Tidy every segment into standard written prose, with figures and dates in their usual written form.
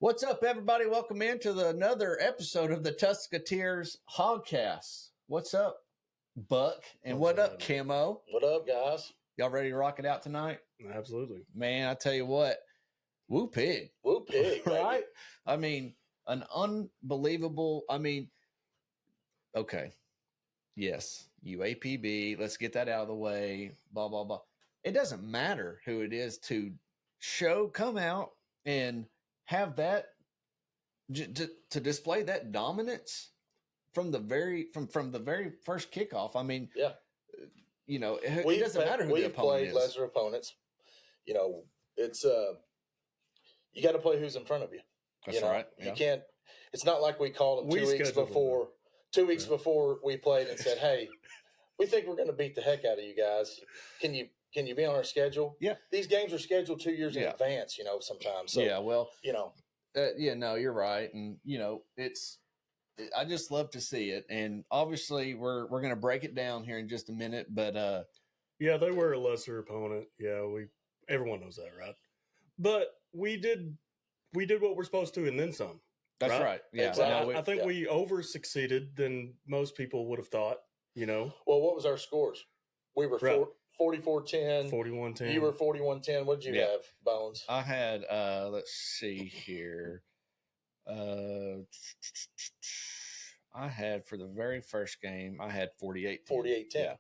What's up, everybody? Welcome into another episode of the Tuskateers Hogcast. What's up, Buck? And what up, Camo? What up, guys? Y'all ready to rock it out tonight? Absolutely. Man, I tell you what, woo pig. Woo pig, right? I mean, an unbelievable, okay. Yes, UAPB, let's get that out of the way, blah, blah, blah. It doesn't matter who it is to come out and have that to display that dominance from the very first kickoff. I mean, yeah, it doesn't matter who the opponent is. We've played lesser opponents. You know, it's you got to play who's in front of you. That's right. Yeah. You can't. It's not like we called them 2 weeks before. 2 weeks before we played and said, "Hey, we think we're going to beat the heck out of you guys. Can you be on our schedule?" Yeah. These games are scheduled 2 years in advance. Sometimes. So, yeah. Well, no, you're right, and I just love to see it, and obviously we're going to break it down here in just a minute, but yeah, they were a lesser opponent. Yeah, everyone knows that, right? But we did what we're supposed to, and then some. That's right. Yeah, exactly. I think we over succeeded than most people would have thought. Well, what was our scores? We were 44-10. 41-10. You were 41-10. What did you have, Bones? I had, let's see here. I had, for the very first game, I had 48-10. 48-10. Yeah.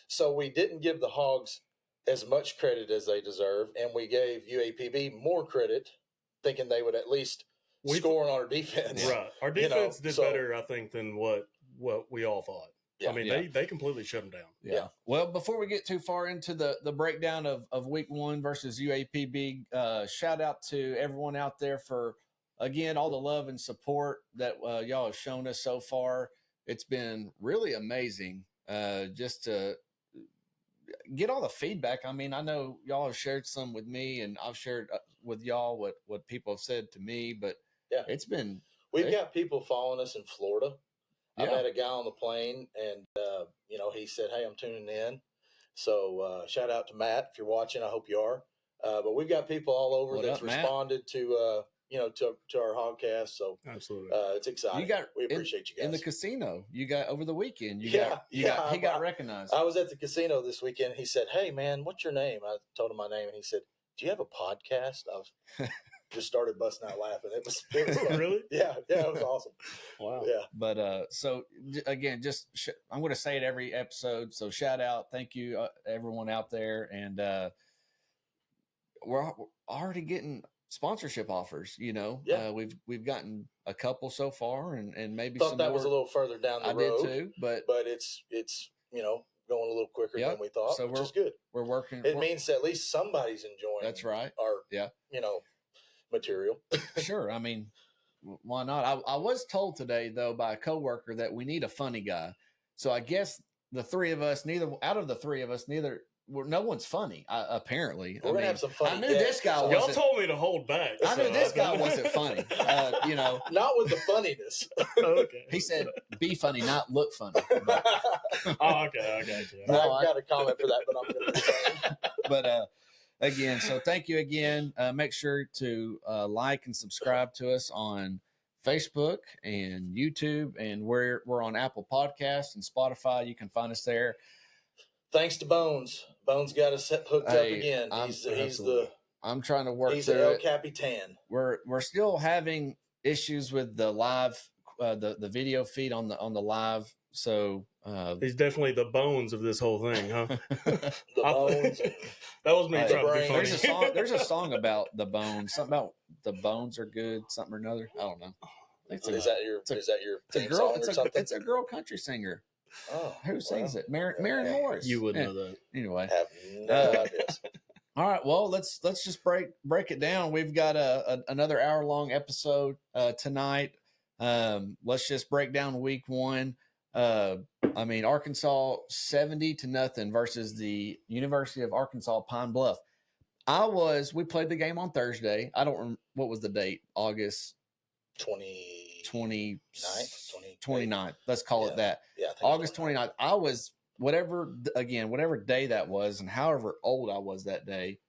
So we didn't give the Hogs as much credit as they deserve, and we gave UAPB more credit, thinking they would at least score on our defense. Right. Our defense did better, I think, than what we all thought. Yeah, I mean, they completely shut them down. Yeah. Well, before we get too far into the breakdown of week one versus UAPB, shout out to everyone out there for, again, all the love and support that y'all have shown us so far. It's been really amazing just to get all the feedback. I mean, I know y'all have shared some with me, and I've shared with y'all what people have said to me, but it's been – We've got people following us in Florida. Yeah. I met a guy on the plane, and, he said, "Hey, I'm tuning in." So shout out to Matt. If you're watching, I hope you are. But we've got people all over that's responded to, to our Hogcast. So absolutely, it's exciting. We appreciate you guys. In the casino, you got over the weekend. He got recognized. I was at the casino this weekend. He said, "Hey, man, what's your name?" I told him my name, and he said, "Do you have a podcast?" I was just started busting out laughing. It was fun. Really? Yeah, it was awesome. Wow. Yeah. But so again, I'm going to say it every episode. So shout out, thank you everyone out there, and we're already getting sponsorship offers. We've gotten a couple so far, and maybe thought some that more. Was a little further down the road. I did too, but it's going a little quicker than we thought, which is good. We're working. It means at least somebody's enjoying. That's right. Our material. Sure. I mean, why not? I was told today, though, by a coworker that we need a funny guy. So I guess no one's funny, apparently. We're going to have some funny I knew this guy wasn't. Y'all told me to hold back. I knew this guy wasn't funny. Not with the funniness. Okay. He said, be funny, not look funny. But, okay. I got you. I've got a comment for that, but I'm going to refrain. But, again, so thank you again. Make sure to like and subscribe to us on Facebook and YouTube, and we're on Apple Podcasts and Spotify. You can find us there. Thanks to Bones. Bones got us hooked up again. I'm trying to work. He's through El it. Capitan. We're still having issues with the live, the video feed on the live. So he's definitely the bones of this whole thing, huh? The bones. That was me trying to be funny. There's a song about the bones. Something about the bones are good. Something or another. I don't know. Is that your theme girl? Song or something? It's a girl country singer. Oh, who sings it? Maren Morris. You wouldn't know that. Anyway, I have no idea. All right. Well, let's just break it down. We've got another hour-long episode tonight. Let's just break down week one. Arkansas 70-0 versus the University of Arkansas Pine Bluff. We played the game on Thursday. I don't remember what was the date. August 29th. Let's call it that. Yeah. August 29th. I was whatever day that was, and however old I was that day,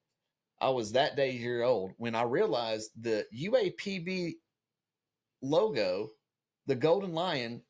I was that day year old when I realized the UAPB logo, the Golden Lion,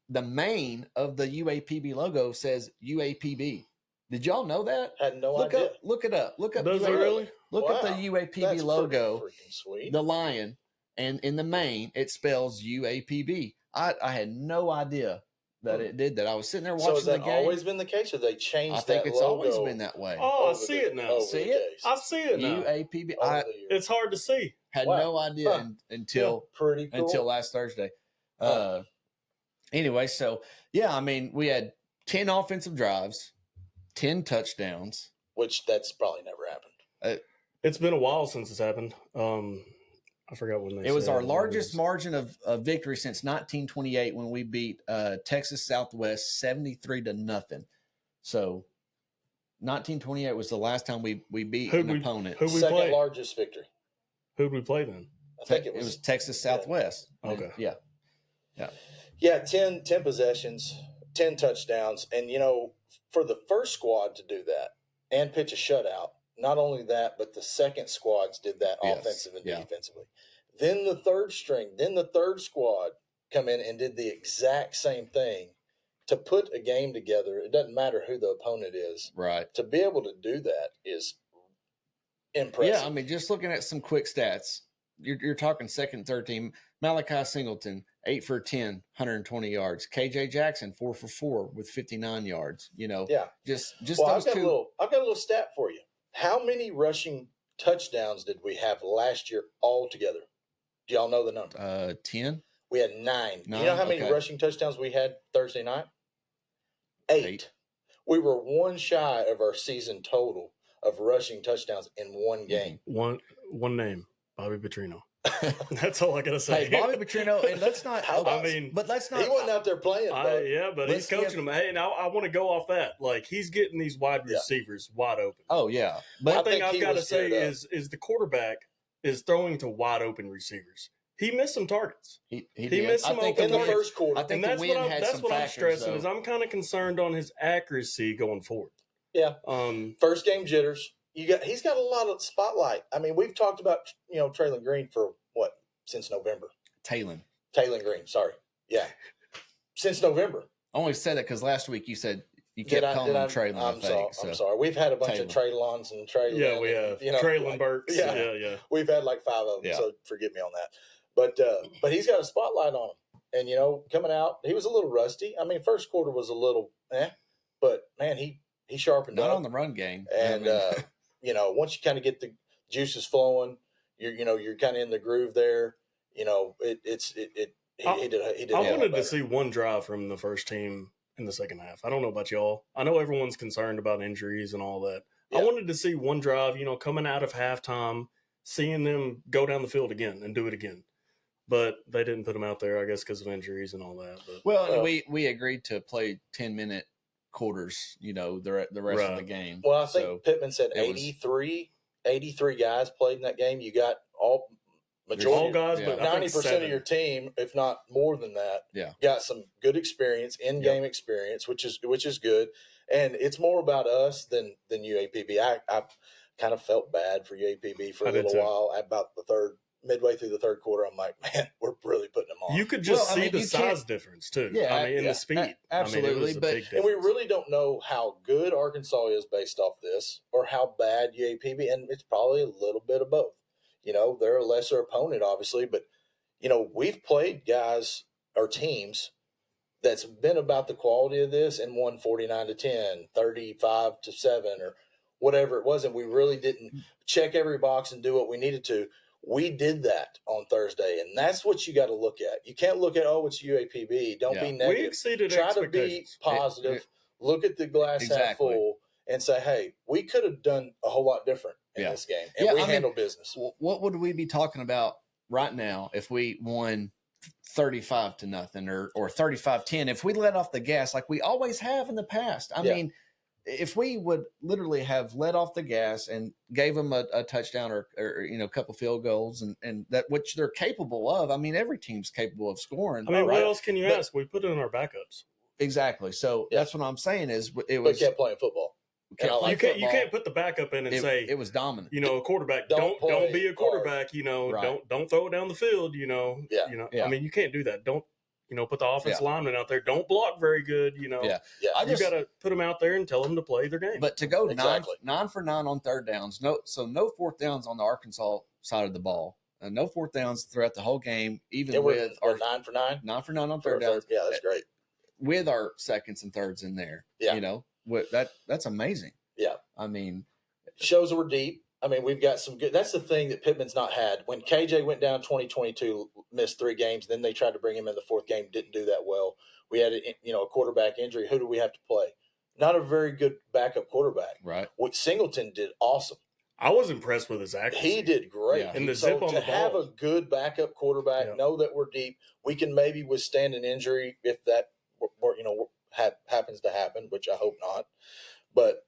the mane of the UAPB logo says UAPB. Did y'all know that? Had no idea. Look it up. Look up. Does it really? Look Wow. up the UAPB That's logo, pretty freaking sweet. the lion, and in the mane it spells UAPB. I had no idea that it did that. I was sitting there watching So has the that game. always been the case, or they changed I think that it's logo? always been that way. Oh, I see it now. over See the it? days? I see it now. UAPB. Over I the years. It's hard to see. had Wow. no idea until pretty cool. until last Thursday. Huh. Anyway, so yeah, I mean, we had 10 offensive drives, 10 touchdowns. Which that's probably never happened. It's been a while since it's happened. I forgot when they It was said our it. largest margin of victory since 1928 when we beat Texas Southwest 73-0. So 1928 was the last time we beat an opponent. Who'd we Second play? largest victory. Who'd we play then? I think It was Texas Southwest. Okay. Yeah. Yeah, 10 possessions, 10 touchdowns. And, for the first squad to do that and pitch a shutout, not only that, but the second squads did that offensive and defensively. Then the third squad come in and did the exact same thing to put a game together. It doesn't matter who the opponent is. Right. To be able to do that is impressive. Yeah, I mean, just looking at some quick stats, you're talking second, third team. Malachi Singleton, 8 for 10, 120 yards. KJ Jackson, 4 for 4 with 59 yards. Just well, those I've two. got a little stat for you. How many rushing touchdowns did we have last year altogether? Do y'all know the number? 10. We had 9. You know how many rushing touchdowns we had Thursday night? 8. We were one shy of our season total of rushing touchdowns in one game. One name, Bobby Petrino. That's all I gotta say. Hey, Bobby Petrino, and let's not. But let's not. He wasn't out there playing. But he's coaching them. Hey, and I want to go off that. Like, he's getting these wide receivers wide open. Oh yeah. But one thing I've got to say is the quarterback is throwing to wide open receivers. He missed some targets. He missed some open in the first quarter. I think and that's what I'm stressing is I'm kind of concerned on his accuracy going forward. Yeah. First game jitters. He's got a lot of spotlight. I mean, we've talked about Traylon Green for since November. Talon Green, sorry. Yeah. Since November. I only said that because last week you said you kept calling him Traylon. I'm sorry. We've had a bunch of Traylons and Traylon. Yeah, we have Traylon Burks. Yeah. We've had like 5 of them, so forgive me on that. But he's got a spotlight on him. And coming out, he was a little rusty. I mean, first quarter was a little but man, he sharpened up. Not on the run game. And once you kind of get the juices flowing, you're kind of in the groove there. He did. I wanted to see one drive from the first team in the second half. I don't know about y'all. I know everyone's concerned about injuries and all that. Yeah. I wanted to see one drive, coming out of halftime, seeing them go down the field again and do it again. But they didn't put them out there, I guess, because of injuries and all that. But, we agreed to play 10-minute quarters, the rest of the game. Well, I think Pittman said 83 guys played in that game. You got all guys, but 90% of your team, if not more than that, got some good experience, in-game experience, which is good. And it's more about us than UAPB. I kind of felt bad for UAPB for a little while. About midway through the third quarter, I'm like, man, we're really putting them on. You could just see the size difference too. Yeah, in the speed. Absolutely. And we really don't know how good Arkansas is based off this or how bad UAPB, and it's probably a little bit of both. They're a lesser opponent, obviously, but, we've played guys or teams that's been about the quality of this and won 49-10, 35-7, or whatever it was, and we really didn't check every box and do what we needed to. We did that on Thursday, and that's what you got to look at. You can't look at, it's UAPB. Don't be negative. We exceeded Try to be positive. Look at the glass half full and say, hey, we could have done a whole lot different in this game, and we handled business. What would we be talking about right now if we won 35-0 or 35-10? If we let off the gas like we always have in the past, I mean, if we would literally have let off the gas and gave them a touchdown or a couple field goals and that which they're capable of. I mean, every team's capable of scoring. I mean, what else can you ask? We put it in our backups. Exactly. So that's what I'm saying is we kept playing football. like you can't put the backup in and say it was dominant. A quarterback don't be a quarterback. Hard. Don't throw it down the field. I mean, you can't do that. Don't put the offensive lineman out there. Don't block very good. You got to put them out there and tell them to play their game. But to go 9 for 9 on third downs, no fourth downs on the Arkansas side of the ball. No fourth downs throughout the whole game, even with our 9 for 9. 9 for 9 on third downs. Yeah, that's great. With our seconds and thirds in there. Yeah. That's amazing. Yeah. I mean, shows that we're deep. I mean, we've got some good. That's the thing that Pittman's not had. When KJ went down 2022, missed 3 games, then they tried to bring him in the 4th game, didn't do that well. We had a quarterback injury. Who do we have to play? Not a very good backup quarterback. Right. What Singleton did awesome. I was impressed with his accuracy. He did great. Yeah. And the zip on the ball. To have a good backup quarterback, know that we're deep. We can maybe withstand an injury if that happens to happen, which I hope not. But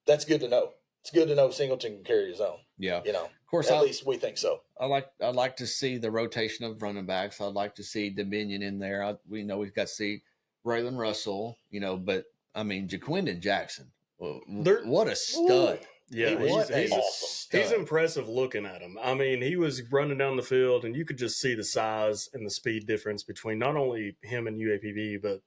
that's good to know. It's good to know Singleton can carry his own. Yeah. Of course, at least we think so. I'd like to see the rotation of running backs. I'd like to see Dominion in there. We've got to see Braylon Russell. But I mean, Jaquindon Jackson. What a stud! Yeah, he's impressive looking at him. I mean, he was running down the field, and you could just see the size and the speed difference between not only him and UAPB, but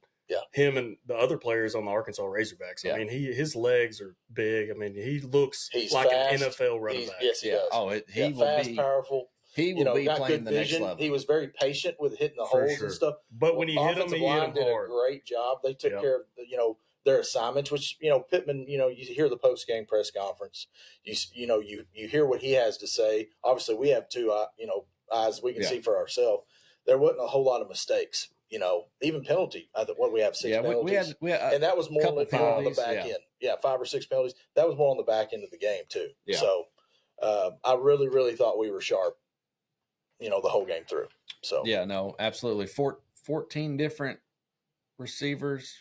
him and the other players on the Arkansas Razorbacks. I mean, his legs are big. I mean, he looks like fast. an NFL running back. Yes, he does. Oh, he will fast, be powerful. He will be got playing good the vision. next level. He was very patient with hitting the holes and stuff. But when he hit them, he hit them did hard. a great job. They took care of their assignments, which Pittman. You hear the post game press conference. You hear what he has to say. Obviously, we have 2 eyes we can see for ourselves. There wasn't a whole lot of mistakes. Even penalty. I think we have 6 penalties. We had and that was more on the back end. Yeah, 5 or 6 penalties. That was more on the back end of the game too. Yeah. So I really, really thought we were sharp. The whole game through. So no, absolutely. 14 different receivers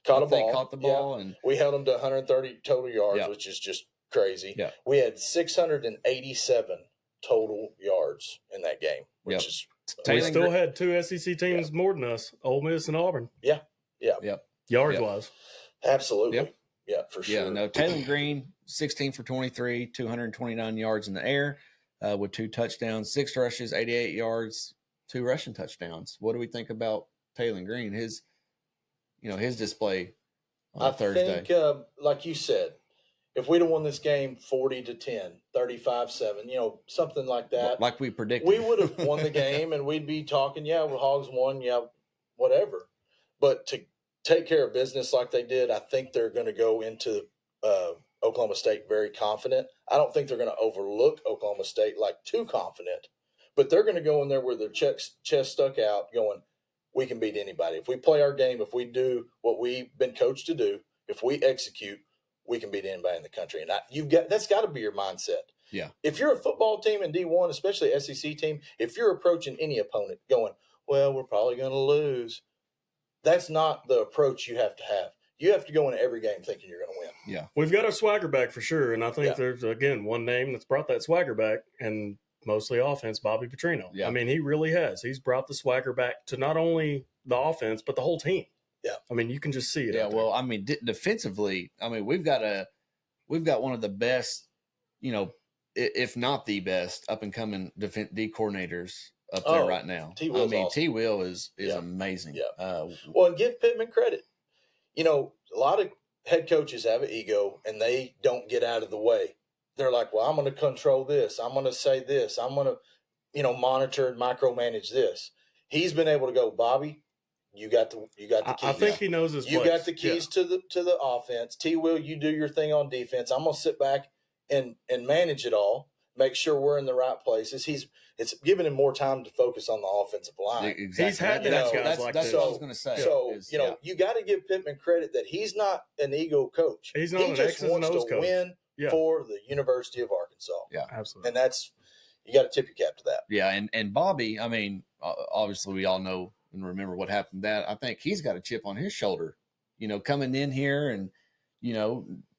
caught the ball, and we held them to 130 total yards, which is just crazy. Yeah. We had 687 total yards in that game, which is. We still had 2 SEC teams more than us, Ole Miss and Auburn. Yeah. Yards wise. Absolutely. Yep. Yeah, for sure. Yeah, no, Taylor Green, 16 for 23, 229 yards in the air with 2 touchdowns, 6 rushes, 88 yards, 2 rushing touchdowns. What do we think about Taylor Green? His display on Thursday. I think, like you said, if we'd have won this game 40-10, 35-7, something like that. Like we predicted. We would have won the game and we'd be talking, Hogs won, whatever. But to take care of business like they did, I think they're going to go into Oklahoma State very confident. I don't think they're going to overlook Oklahoma State like too confident. But they're going to go in there with their chest stuck out going, we can beat anybody. If we play our game, if we do what we've been coached to do, if we execute, we can beat anybody in the country. And that's got to be your mindset. Yeah. If you're a football team in D1, especially SEC team, if you're approaching any opponent going, well, we're probably going to lose, that's not the approach you have to have. You have to go into every game thinking you're going to win. Yeah. We've got a swagger back for sure. And I think there's, again, one name that's brought that swagger back, and mostly offense, Bobby Petrino. Yeah. I mean, he really has. He's brought the swagger back to not only the offense, but the whole team. Yeah. I mean, you can just see it. Yeah, well, I mean, defensively, I mean, we've got one of the best, if not the best, up and coming D coordinators up there right now. T. Will is amazing. Yeah. And give Pittman credit. A lot of head coaches have an ego and they don't get out of the way. They're like, well, I'm going to control this. I'm going to say this. I'm going to, monitor and micromanage this. He's been able to go, Bobby, you got the keys. I think he knows his place. You got the keys to the offense. T. Will, you do your thing on defense. I'm going to sit back and manage it all. Make sure we're in the right places. It's giving him more time to focus on the offensive line. Exactly. He's had guys like that's this. what I was going to say. So you got to give Pittman credit that he's not an ego coach. He's not an X's and O's coach. Win for the University of Arkansas. Yeah, absolutely. And you got to tip your cap to that. Yeah, and Bobby, I mean, obviously we all know and remember what happened. That I think he's got a chip on his shoulder, coming in here and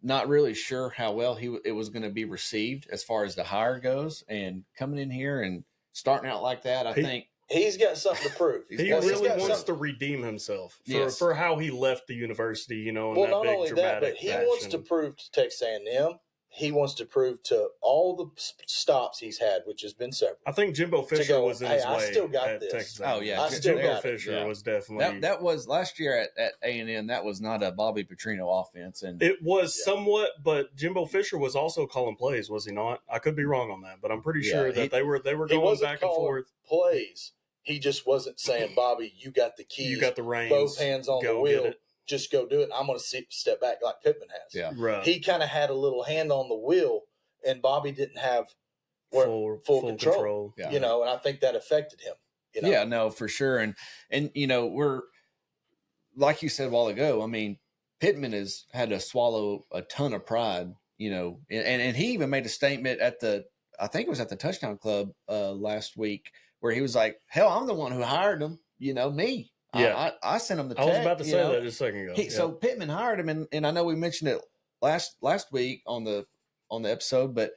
not really sure how well it was going to be received as far as the hire goes, and coming in here and starting out like that. I think He's got something to prove. He really wants to redeem himself for how he left the university, you know, in that big dramatic he wants to prove to Texas A&M. He wants to prove to all the stops he's had, which has been several. I think Jimbo Fisher was in his way. I still got at this. Texas Oh yeah, I still Jimbo got Fisher was definitely that was last year at A&M. That was not a Bobby Petrino offense, and it was somewhat. But Jimbo Fisher was also calling plays, was he not? I could be wrong on that, but I'm pretty sure that they were going back and forth. Plays. He just wasn't saying, Bobby, you got the keys, you got the reins, both hands on the wheel. Just go do it. I'm going to step back like Pittman has. Yeah, right. He kind of had a little hand on the wheel, and Bobby didn't have full control. Yeah. You know, and I think that affected him. You know? Yeah, no, for sure. And you know, we're like you said a while ago. I mean, Pittman has had to swallow a ton of pride. You know, and he even made a statement at I think it was at the Touchdown Club last week, where he was like, "Hell, I'm the one who hired him. You know, me. Yeah, I sent him the text." I was about to say that just a second ago. So Pittman hired him, and I know we mentioned it last week on the episode, but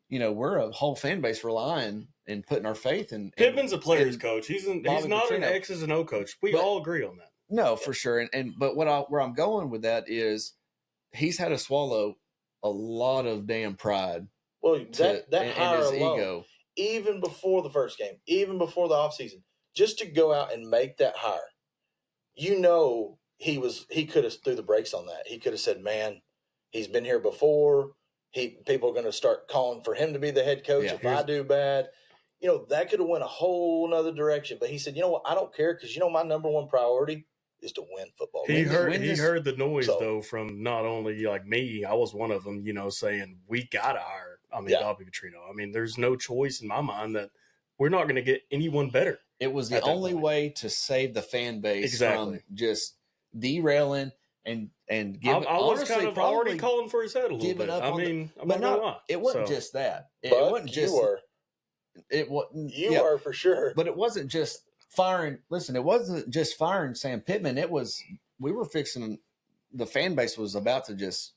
you know, we're a whole fan base relying and putting our faith in. Pittman's a player's coach. He's not Petrino. an X's and O coach. We all agree on that. No, for sure. But where I'm going with that is he's had to swallow a lot of damn pride. Well, that hire his alone, ego, even before the first game, even before the offseason, just to go out and make that hire, you know, he could have threw the brakes on that. He could have said, "Man, he's been here before. People are going to start calling for him to be the head coach if I do bad." You know, that could have went a whole nother direction. But he said, "You know what? I don't care because, you know, my number one priority is to win football." He heard the noise, though, from not only like me, I was one of them, you know, saying we got to hire, Bobby Petrino. I mean, there's no choice in my mind that we're not going to get anyone better. It was the only way to save the fan base from just derailing and giving. I was kind of already calling for his head a little bit. I mean, I'm not going to lie. It wasn't just that. It wasn't just you were for sure. But it wasn't just firing. Listen, it wasn't just firing Sam Pittman. It was we were fixing. The fan base was about to just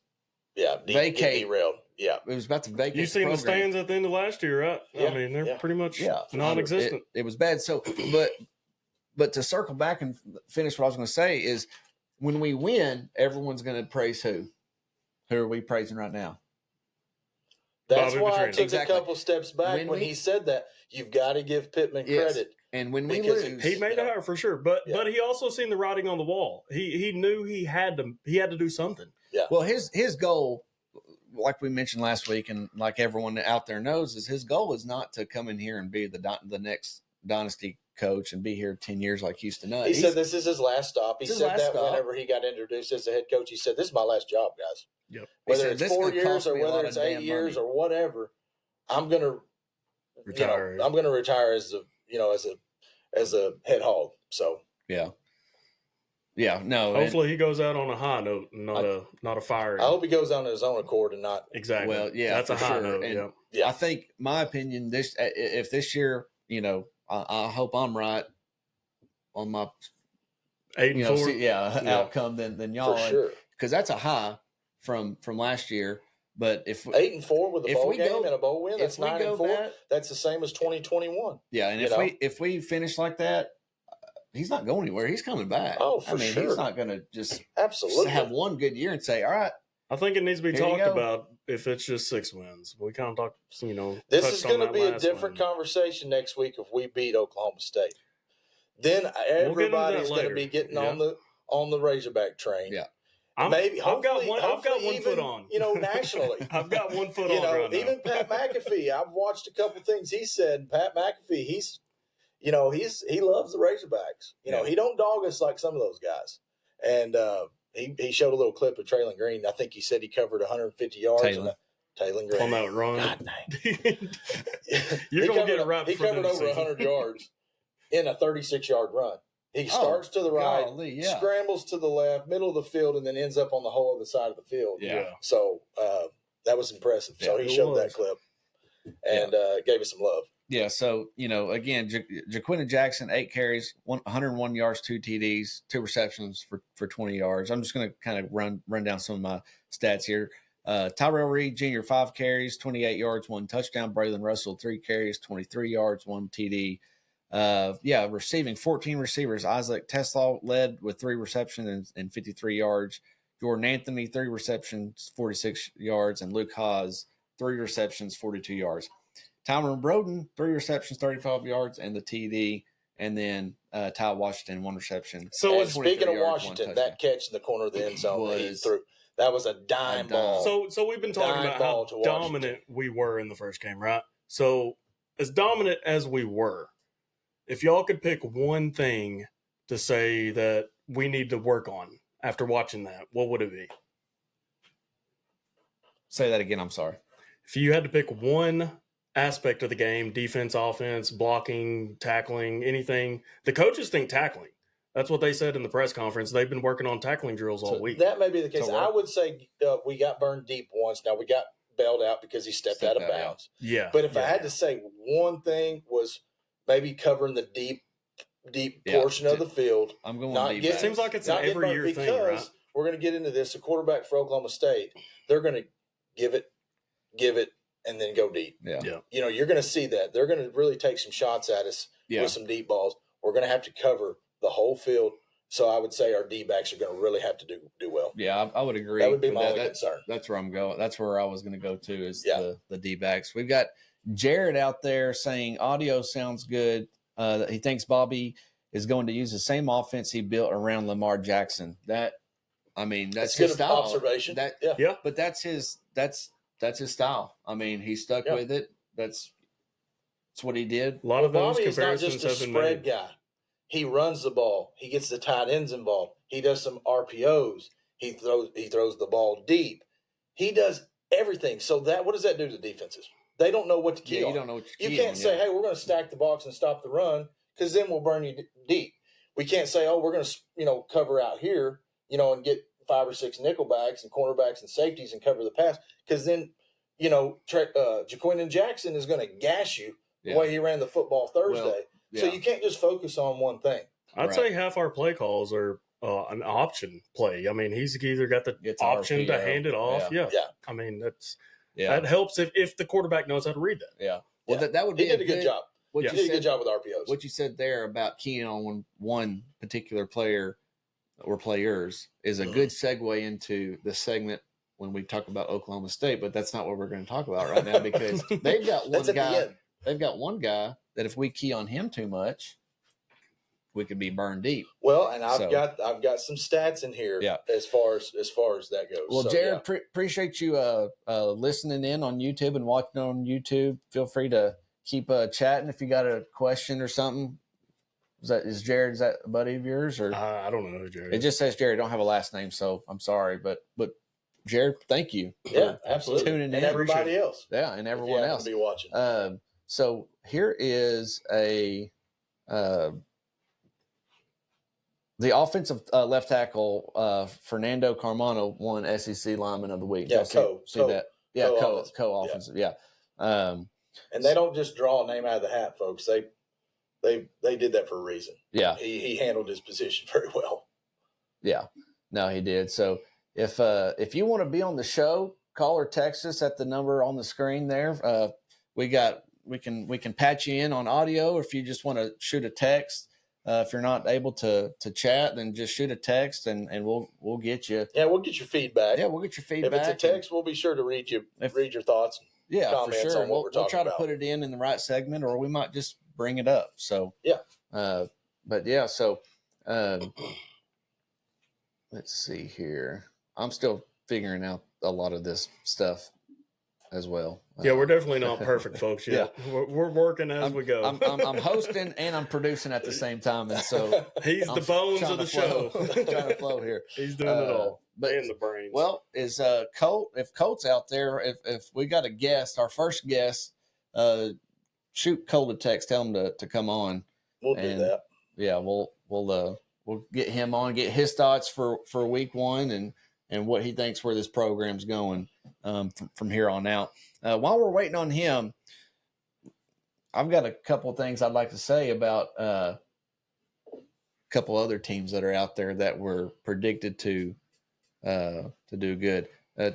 vacate. Derailed. Yeah, it was about to vacate. You seen the stands at the end of last year, right? Yeah. I mean, they're pretty much non-existent. It was bad. So, but to circle back and finish what I was going to say is, when we win, everyone's going to praise who? Who are we praising right now? That's Bobby why Petrino. I took a couple steps back when he said that. You've got to give Pittman credit. And when we lose, he made a hire for sure. But he also seen the writing on the wall. He knew he had to do something. Yeah. Well, his goal, like we mentioned last week, and like everyone out there knows, is his goal is not to come in here and be the next dynasty coach and be here 10 years like Houston Nutt. He said this is his last stop. He said that whenever he got introduced as a head coach. He said, "This is my last job, guys. Yep. Whether it's 4 years or whether it's 8 years or whatever, I'm going to retire. I'm going to retire as a head hog." So yeah, no. Hopefully he goes out on a high note, not a fire. I hope he goes on his own accord and not exactly. Well, yeah, that's a high note. And I think my opinion if this year, you know, I hope I'm right on my 8-4 outcome than y'all, for sure, because that's a high from last year. But if 8-4 with a bowl game and a bowl win, that's 9-4. That's the same as 2021. Yeah, and if we finish like that, he's not going anywhere. He's coming back. Oh, for sure. He's not going to just absolutely have one good year and say, "All right." I think it needs to be talked about if it's just 6 wins. We kind of talked, This is going to be a different conversation next week if we beat Oklahoma State. Then everybody's going to be getting on the Razorback train. Yeah. I've got one foot on. Nationally. I've got 1 foot on right now. Even Pat McAfee, I've watched a couple things he said. Pat McAfee, he loves the Razorbacks. He don't dog us like some of those guys. And he showed a little clip of Traylon Green. I think he said he covered 150 yards. Traylon Green. On that run. God dang. You're going to get it right. He covered over 100 yards in a 36-yard run. He starts to the right, scrambles to the left, middle of the field, and then ends up on the whole other side of the field. Yeah. So that was impressive. So he showed that clip and gave us some love. Yeah. So, again, Jaquinta Jackson, 8 carries, 101 yards, 2 TDs, 2 receptions for 20 yards. I'm just going to kind of run down some of my stats here. Tyrell Reed Jr., 5 carries, 28 yards, 1 touchdown. Braylon Russell, 3 carries, 23 yards, 1 TD. Receiving 14 receivers. Isaac Teslaw led with 3 receptions and 53 yards. Jordan Anthony, 3 receptions, 46 yards. And Luke Haas, 3 receptions, 42 yards. Tyron Broden, 3 receptions, 35 yards, and the TD. And then Ty Washington, 1 reception. So speaking of Washington, that catch in the corner of the end zone that he threw, that was a dime ball. So we've been talking about how dominant we were in the first game, right? So as dominant as we were, if y'all could pick one thing to say that we need to work on after watching that, what would it be? Say that again. I'm sorry. If you had to pick one aspect of the game, defense, offense, blocking, tackling, anything, the coaches think tackling. That's what they said in the press conference. They've been working on tackling drills all week. That may be the case. So I would say we got burned deep once. Now we got bailed out because he stepped out of bounds. Yeah. But if I had to say one thing was maybe covering the deep portion of the field. I'm going deep. It seems like it's an every year thing, right? We're going to get into this. The quarterback for Oklahoma State, they're going to give it, and then go deep. Yeah. You know, you're going to see that. They're going to really take some shots at us with some deep balls. We're going to have to cover the whole field. So I would say our D-backs are going to really have to do well. Yeah, I would agree. That would be my only concern. That's where I'm going. That's where I was going to go to is the D-backs. We've got Jared out there saying audio sounds good. He thinks Bobby is going to use the same offense he built around Lamar Jackson. That's his style. Observation. But that's his style. I mean, he stuck with it. That's what he did. A lot of those Bobby comparisons is not just a spread guy. He runs the ball. He gets the tight ends involved. He does some RPOs. He throws the ball deep. He does everything. So what does that do to defenses? They don't know what to key on. You don't know what you can't say, hey, we're going to stack the box and stop the run because then we'll burn you deep. We can't say, oh, we're going to cover out here, and get 5 or 6 nickelbacks and cornerbacks and safeties and cover the pass because then, Jaquindon Jackson is going to gash you the way he ran the football Thursday. Well, so you can't just focus on one thing. I'd say half our play calls are an option play. I mean, he's either got the option to hand it off. Yeah. I mean, that helps if the quarterback knows how to read that. Yeah. Well, that would be he did a good job. He did a good job with RPOs. What you said there about keying on one particular player or players is a good segue into the segment when we talk about Oklahoma State, but that's not what we're going to talk about right now because they've got one guy. They've got one guy that if we key on him too much, we could be burned deep. Well, and I've got some stats in here as far as that goes. Well, Jared, appreciate you listening in on YouTube and watching on YouTube. Feel free to keep chatting if you got a question or something. Is Jared a buddy of yours or I don't know who Jared. It just says Jared. Don't have a last name, so I'm sorry, but Jared, thank you. Yeah, absolutely. Tuning in, and everybody else. Yeah, and everyone else be watching. So here is the offensive left tackle Fernando Carmona won SEC Lineman of the Week. Yeah, see that? Yeah, co-offensive. Yeah. And they don't just draw a name out of the hat, folks. They did that for a reason. Yeah. He handled his position very well. Yeah. No, he did. So if you want to be on the show, call or text us at the number on the screen there. We can patch you in on audio, or if you just want to shoot a text. If you're not able to chat, then just shoot a text and we'll get you. Yeah, we'll get your feedback. Yeah, we'll get your feedback. If it's a text, we'll be sure to read your thoughts. Yeah, comments for sure. On what we're we'll try about. to put it in the right segment, or we might just bring it up. So let's see here. I'm still figuring out a lot of this stuff as well. Yeah, we're definitely not perfect, folks. Yet. We're working as we go. I'm hosting and I'm producing at the same time, and so he's the bones of the show. Trying to flow here. He's doing it all, but in the brains. Well, is Colt? If Colt's out there, if we got a guest, our first guest, shoot Colt a text, tell him to come on. We'll do that. Yeah, we'll get him on, get his thoughts for week 1 and what he thinks where this program's going from here on out. While we're waiting on him, I've got a couple of things I'd like to say about a couple other teams that are out there that were predicted to do good.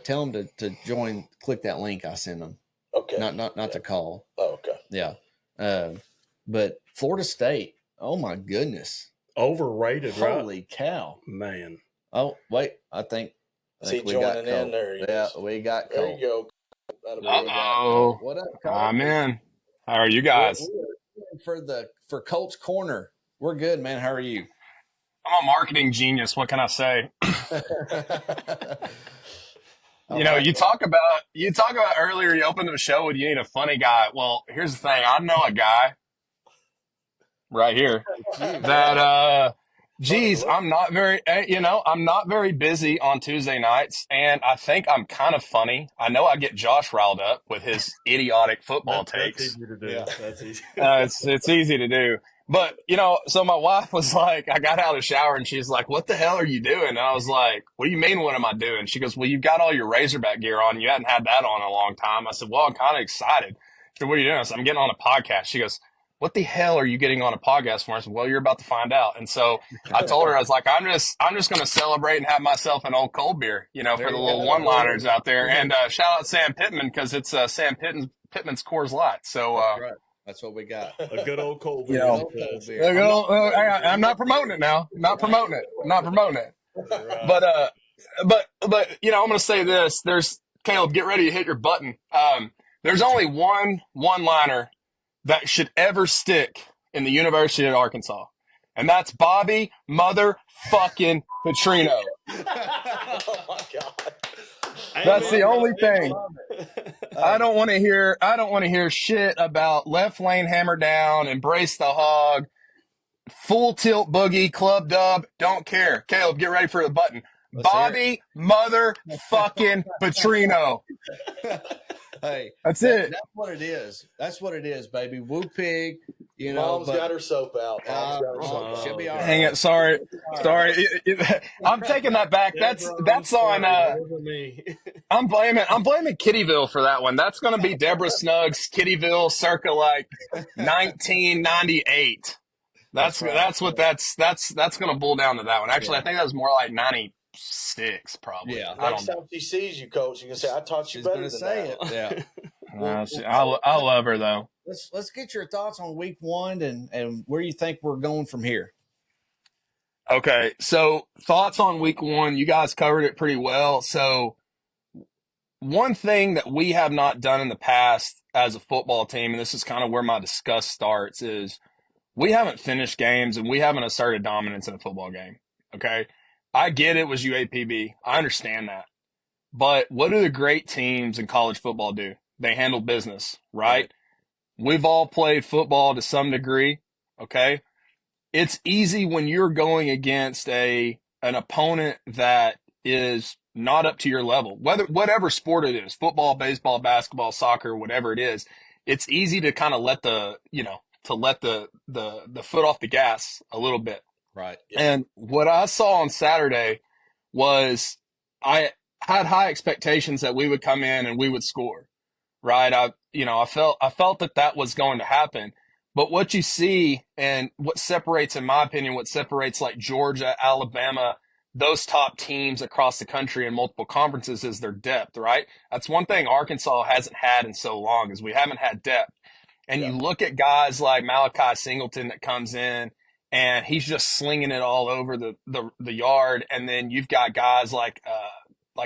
Tell them to join. Click that link I sent them. Okay. Not to call. Oh, okay. Yeah. But Florida State, oh my goodness. Overrated, right? Holy cow. Man. Oh, wait. I think we got in there. Yeah, we got There Colt. you go. Uh-oh. What up, Colt? I'm in. How are you guys? We're for Colt's Corner. We're good, man. How are you? I'm a marketing genius. What can I say? You talk about earlier, you opened the show with you need a funny guy. Well, here's the thing. I know a guy right here that, I'm not very busy on Tuesday nights, and I think I'm kind of funny. I know I get Josh riled up with his idiotic football takes. That's easy to do. Yeah. That's easy. It's easy to do. But, so my wife was like, I got out of the shower and she's like, what the hell are you doing? And I was like, what do you mean, what am I doing? She goes, well, you've got all your Razorback gear on. You hadn't had that on in a long time. I said, well, I'm kind of excited. She said, what are you doing? I said, I'm getting on a podcast. She goes, what the hell are you getting on a podcast for? I said, well, you're about to find out. And so I told her, I was like, I'm just going to celebrate and have myself an old cold beer, for the little one-liners out there. And shout out Sam Pittman because it's Sam Pittman's Coors Light. So that's right. That's what we got. A good old cold beer. I'm not promoting it now. Not promoting it. Right. But I'm going to say this. There's Caleb, get ready to hit your button. There's only one-liner that should ever stick in the University of Arkansas. And that's Bobby motherfucking Petrino. Oh my God. That's the only thing. I don't want to hear shit about left lane hammer down, embrace the hog, full tilt boogie, club dub. Don't care. Caleb, get ready for the button. Bobby motherfucking Petrino. Hey, that's it. That's what it is. That's what it is, baby. Woo pig. Mom's got her soap out. She'll be all right. Hang it. Sorry. I'm taking that back. That's on. I'm blaming Kittyville for that one. That's going to be Deborah Snuggs, Kittyville, circa like 1998. That's going to boil down to that one. Actually, I think that was more like 96, probably. Yeah. Next time she sees you, Coach, you can say, "I taught you better than say that." It. Yeah. I love her though. Let's get your thoughts on week 1 and where you think we're going from here. Okay, so thoughts on week 1. You guys covered it pretty well. So one thing that we have not done in the past as a football team, and this is kind of where my disgust starts, is we haven't finished games and we haven't asserted dominance in a football game. Okay, I get it was UAPB. I understand that. But what do the great teams in college football do? They handle business, right? We've all played football to some degree, okay? It's easy when you're going against an opponent that is not up to your level, whatever sport it is, football, baseball, basketball, soccer, whatever it is. It's easy to kind of let the foot off the gas a little bit. Right. And what I saw on Saturday was I had high expectations that we would come in and we would score. Right. I felt that was going to happen. But what you see and what separates, in my opinion, like Georgia, Alabama, those top teams across the country in multiple conferences is their depth, right? That's one thing Arkansas hasn't had in so long is we haven't had depth. And you look at guys like Malachi Singleton that comes in and he's just slinging it all over the yard. And then you've got guys like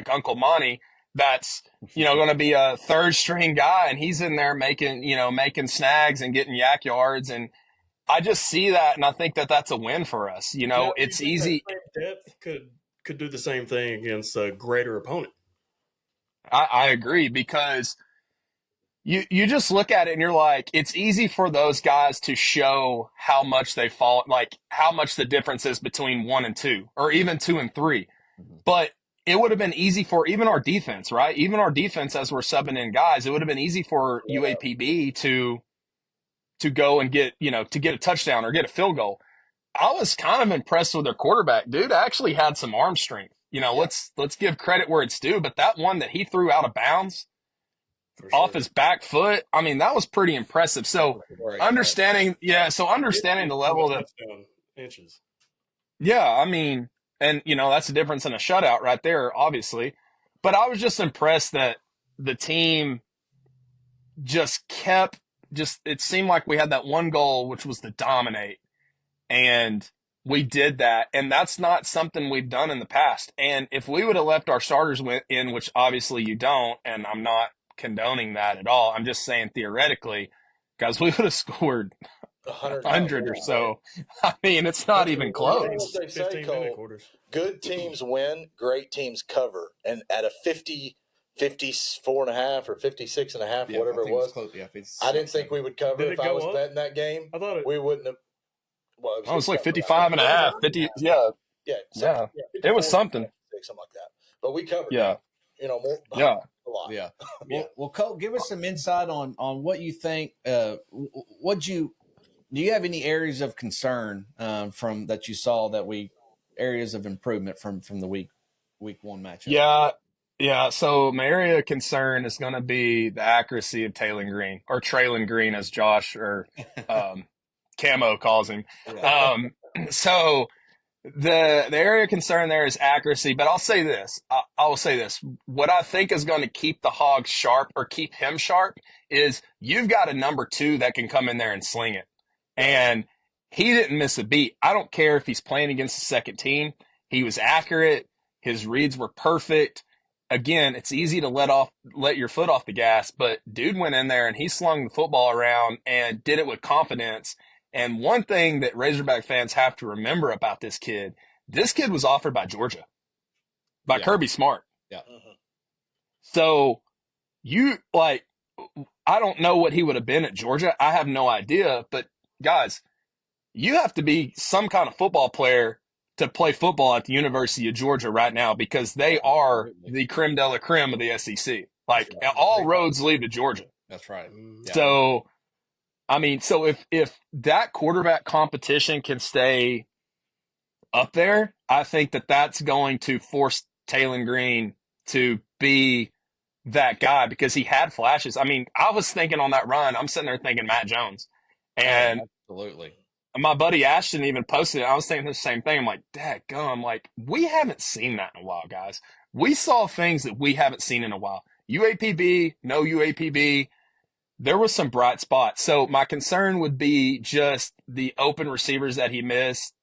Uncle Monty that's, going to be a third string guy and he's in there making snags and getting yak yards. And I just see that. And I think that that's a win for us. It's easy. Depth could do the same thing against a greater opponent. I agree because you just look at it and you're like, it's easy for those guys to show how much they fall, like how much the difference is between 1 and 2 or even 2 and 3. But it would have been easy for even our defense, right? Even our defense, as we're subbing in guys, it would have been easy for UAPB to go and get a touchdown or get a field goal. I was kind of impressed with their quarterback. Dude actually had some arm strength. Let's give credit where it's due. But that one that he threw out of bounds off his back foot, I mean, that was pretty impressive. So understanding the level that inches. Yeah, I mean, and, that's the difference in a shutout right there, obviously. But I was just impressed that the team just kept just it seemed like we had that one goal, which was to dominate, and we did that, and that's not something we've done in the past. And if we would have left our starters in, which obviously you don't, and I'm not condoning that at all, I'm just saying theoretically, guys, we would have scored 100 or so. I mean, it's not even close. What they say, Cole, good teams win, great teams cover. And at a 54.5 or 56.5, whatever it was, I didn't think we would cover. If I was betting that game, I thought we wouldn't have. Well, it was like 55.5, 50. Yeah. It was something like that. But we covered. Yeah. You know, more. Yeah. A lot. Yeah. Well, Colt, give us some insight on what you think. Do you have any areas of concern from that you saw areas of improvement from the week one matchup? Yeah. So my area of concern is going to be the accuracy of Traylon Green, as Josh or Camo calls him. Yeah. So the area of concern there is accuracy, but I'll say this. I will say this. What I think is going to keep the Hogs sharp or keep him sharp is you've got a number 2 that can come in there and sling it. And he didn't miss a beat. I don't care if he's playing against the second team. He was accurate. His reads were perfect. Again, it's easy to let your foot off the gas, but dude went in there and he slung the football around and did it with confidence. And one thing that Razorback fans have to remember about this kid was offered by Georgia, by Kirby Smart. Yeah. So I don't know what he would have been at Georgia. I have no idea, but guys, you have to be some kind of football player to play football at the University of Georgia right now because they are the creme de la creme of the SEC. Like all roads lead to Georgia. That's right. Yeah. So, I mean, if that quarterback competition can stay up there, I think that's going to force Traylon Green to be that guy because he had flashes. I mean, I was thinking on that run, I'm sitting there thinking Matt Jones. And absolutely. My buddy Ashton even posted it. I was thinking the same thing. I'm like, dadgum, like, we haven't seen that in a while, guys. We saw things that we haven't seen in a while. UAPB, no UAPB. There was some bright spots. So my concern would be just the open receivers that he missed.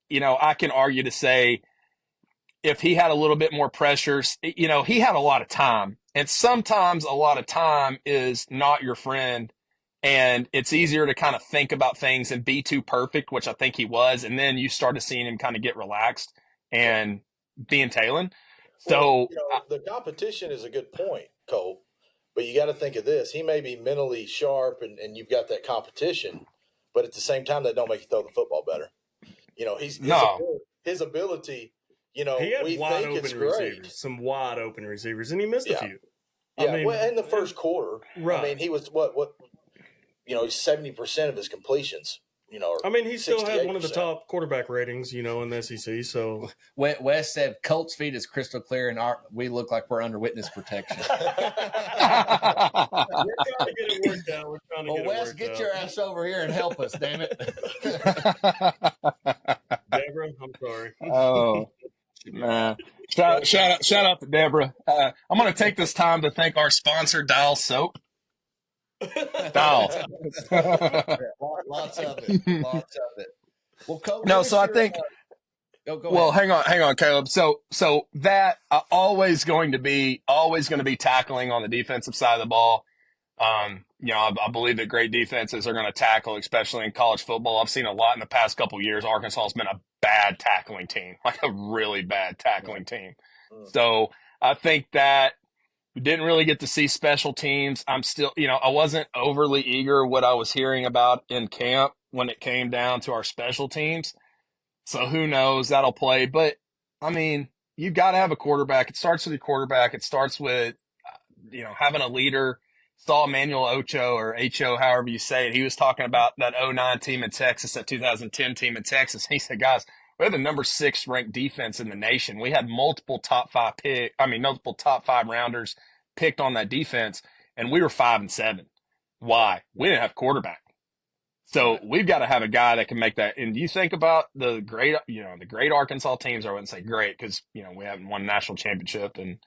You know, I can argue to say if he had a little bit more pressure, you know, he had a lot of time. And sometimes a lot of time is not your friend. And it's easier to kind of think about things and be too perfect, which I think he was. And then you started seeing him kind of get relaxed and being Traylon. So the competition is a good point, Colt. But you got to think of this. He may be mentally sharp and you've got that competition. But at the same time, that don't make you throw the football better. You know, his ability, you know, he had we wide think open it's great. Receivers, some wide open receivers, and he missed a few. Yeah, I mean, in the first quarter, right. I mean, he was what you know, 70% of his completions, you know. I mean, he still had one of the top quarterback ratings, you know, in the SEC. So Wes said Colt's feed is crystal clear, and we look like we're under witness protection. We're trying to get it worked out. Wes, get your ass over here and help us, damn it. Deborah, I'm sorry. Oh, man. Shout out to Deborah. I'm going to take this time to thank our sponsor, Dial Soap. Dial. Lots of it. Well, Coach, no, so I think. Go well, ahead. hang on, Caleb. So that always going to be tackling on the defensive side of the ball. You know, I believe that great defenses are going to tackle, especially in college football. I've seen a lot in the past couple of years. Arkansas has been a bad tackling team, like a really bad tackling team. So I think that we didn't really get to see special teams. I'm still, you know, I wasn't overly eager what I was hearing about in camp when it came down to our special teams. So who knows, that'll play. But, I mean, you've got to have a quarterback. It starts with your quarterback. It starts with, you know, having a leader. Saw Emmanuel Ocho or H-O, however you say it. He was talking about that 09 team in Texas, that 2010 team in Texas. He said, guys, we had the number 6 ranked defense in the nation. We had multiple top 5 rounders picked on that defense, and we were 5-7. Why? We didn't have quarterback. So we've got to have a guy that can make that. And you think about the great Arkansas teams. I wouldn't say great because, you know, we haven't won a national championship in,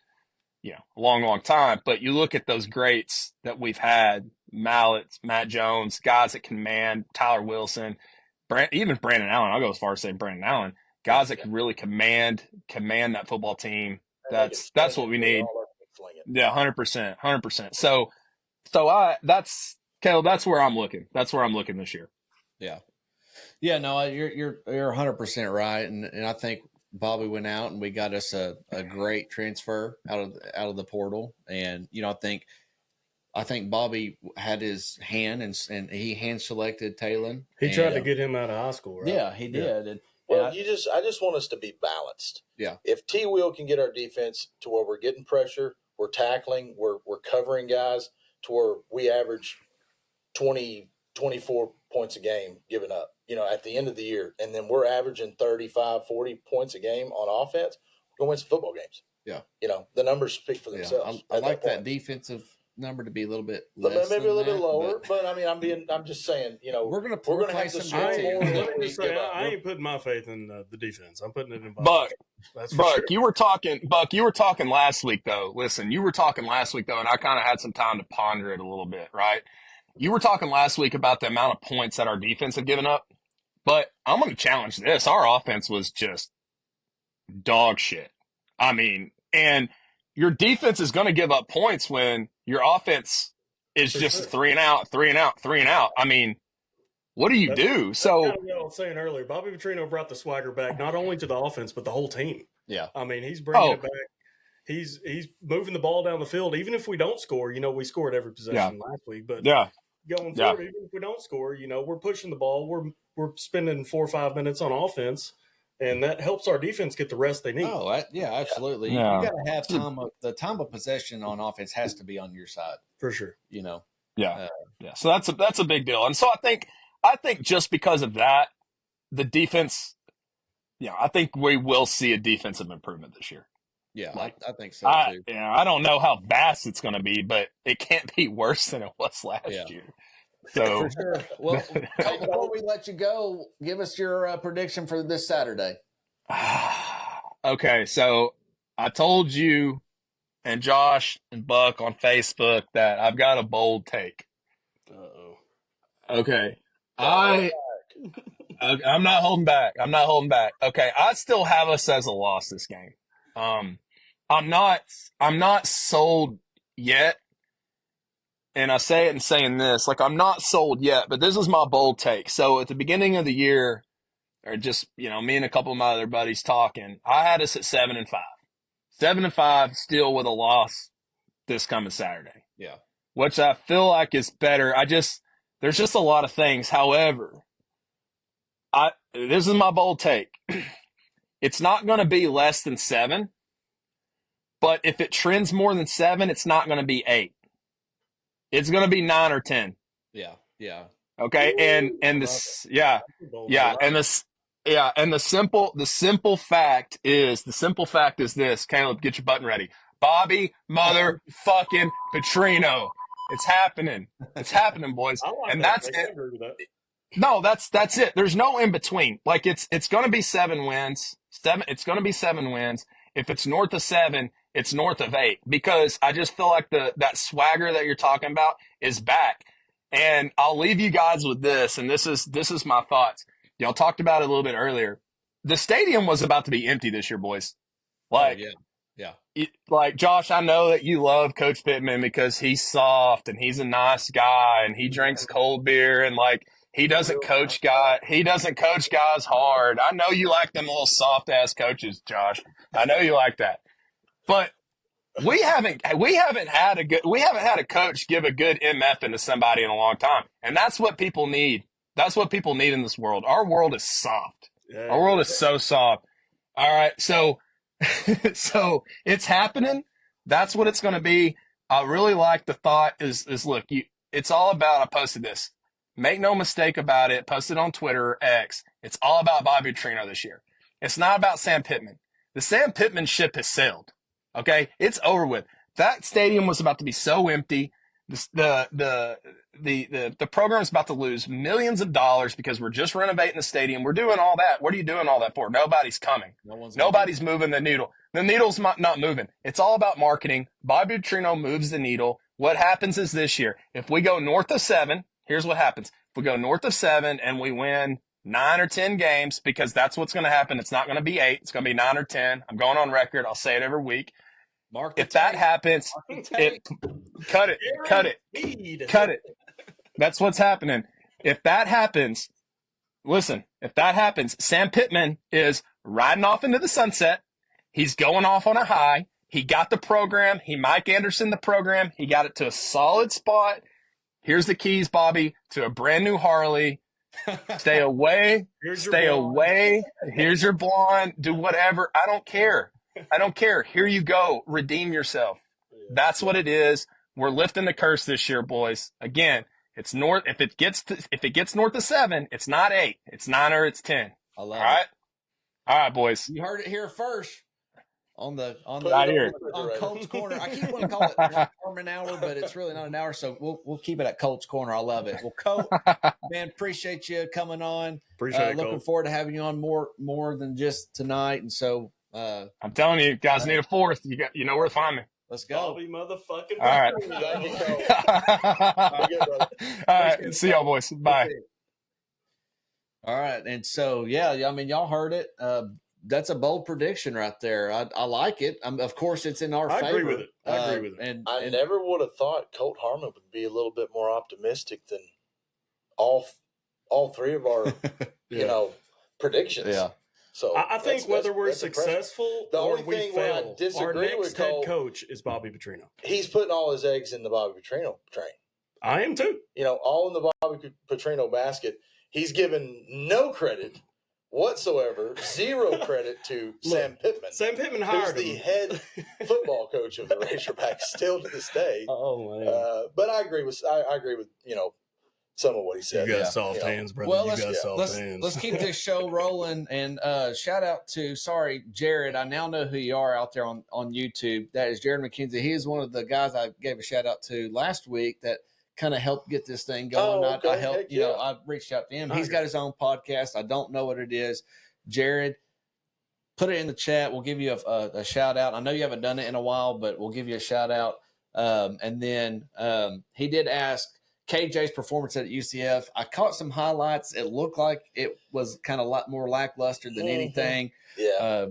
you know, a long, long time. But you look at those greats that we've had, Mallett, Matt Jones, guys that can man, Tyler Wilson, even Brandon Allen. I'll go as far as saying Brandon Allen. Guys that can really command that football team. That's what we need. Yeah, 100%. So Caleb, that's where I'm looking. That's where I'm looking this year. Yeah. Yeah, no, you're 100% right. And I think Bobby went out and we got us a great transfer out of the portal. And, I think Bobby had his hand and he hand selected Talon. He tried to get him out of high school, right? Yeah, he did. Yeah. I just want us to be balanced. Yeah. If T. Will can get our defense to where we're getting pressure, we're tackling, we're covering guys to where we average 20, 24 points a game giving up, at the end of the year, and then we're averaging 35, 40 points a game on offense, we're going to win some football games. Yeah. The numbers speak for themselves. I like that defensive number to be a little bit less, maybe a little bit lower, but I mean, I'm just saying, we're going to have to score more. I ain't putting my faith in the defense. I'm putting it in Buck. That's Buck, sure. you were talking last week though. Listen, you were talking last week though, and I kind of had some time to ponder it a little bit, right? You were talking last week about the amount of points that our defense had given up, but I'm going to challenge this. Our offense was just dog shit. I mean, and your defense is going to give up points when your offense is just 3 and out. I mean, what do you do? So, kind of what I was saying earlier, Bobby Petrino brought the swagger back, not only to the offense, but the whole team. Yeah. I mean, he's bringing it back. He's moving the ball down the field. Even if we don't score, we scored every possession last week, but going forward, even if we don't score, we're pushing the ball. We're spending 4 or 5 minutes on offense, and that helps our defense get the rest they need. Oh, absolutely. Yeah. You got to have the time of possession on offense has to be on your side for sure. Yeah. So that's a big deal, and so I think just because of that, the defense. Yeah, I think we will see a defensive improvement this year. Yeah, I think so too. I don't know how vast it's going to be, but it can't be worse than it was last year. So, for sure. Well, before we let you go, give us your prediction for this Saturday. Okay, so I told you and Josh and Buck on Facebook that I've got a bold take. Uh-oh. Okay. I'm not holding back. Okay, I still have us as a loss this game. I'm not sold yet. And I say it in saying this, I'm not sold yet, but this is my bold take. So at the beginning of the year, or just, me and a couple of my other buddies talking, I had us at 7-5. 7-5, still with a loss this coming Saturday. Yeah. Which I feel like is better. There's just a lot of things. However, this is my bold take. It's not going to be less than 7, but if it trends more than 7, it's not going to be 8. It's going to be 9 or 10. Yeah. Okay. And this, and the simple fact is this. Caleb, get your button ready. Bobby motherfucking Petrino. It's happening. It's happening, boys. And that's it. No, that's it. There's no in between. It's going to be 7 wins. It's going to be 7 wins. If it's north of 7, it's north of 8, because I just feel like that swagger that you're talking about is back. And I'll leave you guys with this, and this is my thoughts. Y'all talked about it a little bit earlier. The stadium was about to be empty this year, boys. Josh, I know that you love Coach Pittman because he's soft and he's a nice guy and he drinks cold beer and he doesn't coach guys hard. I know you like them little soft ass coaches, Josh. I know you like that. But we haven't had a coach give a good MF into somebody in a long time. And that's what people need. That's what people need in this world. Our world is soft. Yeah. Our world is so soft. All right. So it's happening. That's what it's going to be. I really like the thought is look, it's all about, I posted this. Make no mistake about it. Post it on Twitter or X. It's all about Bobby Petrino this year. It's not about Sam Pittman. The Sam Pittman ship has sailed. Okay. It's over with. That stadium was about to be so empty. The program's about to lose millions of dollars because we're just renovating the stadium. We're doing all that. What are you doing all that for? Nobody's coming. Nobody's moving the needle. The needle's not moving. It's all about marketing. Bobby Petrino moves the needle. what happens is this year, if we go north of 7, here's what happens. If we go north of 7 and we win 9 or 10 games, because that's what's going to happen. It's not going to be 8. It's going to be 9 or 10. I'm going on record. I'll say it every week. If that happens, cut it. That's what's happening. If that happens, listen, if that happens, Sam Pittman is riding off into the sunset. He's going off on a high. He got the program. He Mike Anderson the program. He got it to a solid spot. Here's the keys, Bobby, to a brand new Harley. Stay away. Stay away. Here's your blonde. Do whatever. I don't care. Here you go. Redeem yourself. That's what it is. We're lifting the curse this year, boys. Again, it's north. If it gets north of 7, it's not 8. It's 9 or it's 10. I love it. All right, boys. You heard it here first. On Colt's Corner. I keep wanting to call it an hour, but it's really not an hour, so we'll keep it at Colt's Corner. I love it. Well, Colt, man, appreciate you coming on. Appreciate it, looking Colt. forward to having you on more than just tonight. And so I'm telling you, guys need a fourth. You know where to find me. Let's go. Bobby motherfucking. All right. All right. See y'all, boys. Bye. All right. And so, I mean, y'all heard it. That's a bold prediction right there. I like it. Of course, it's in our favor. I agree with it. And I never would have thought Colt Harmon would be a little bit more optimistic than all three of our, predictions. Yeah. So I think whether we're that's successful the or only we thing fail, where I disagree our next with head Colt, coach is Bobby Petrino. He's putting all his eggs in the Bobby Petrino train. I am too. All in the Bobby Petrino basket. He's given no credit whatsoever, zero credit to Sam Pittman. Sam Pittman hired who's the head football coach of the Razorbacks still to this day. Oh man! But I agree with some of what he said. You got soft hands, brother. Well, let's keep this show rolling. And shout out to Jared. I now know who you are out there on YouTube. That is Jared McKenzie. He is one of the guys I gave a shout out to last week that kind of helped get this thing going. Oh, okay. I helped, I reached out to him. He's got his own podcast. I don't know what it is. Jared, put it in the chat. We'll give you a shout out. I know you haven't done it in a while, but we'll give you a shout out. And then he did ask KJ's performance at UCF. I caught some highlights. It looked like it was kind of a lot more lackluster than anything. Yeah.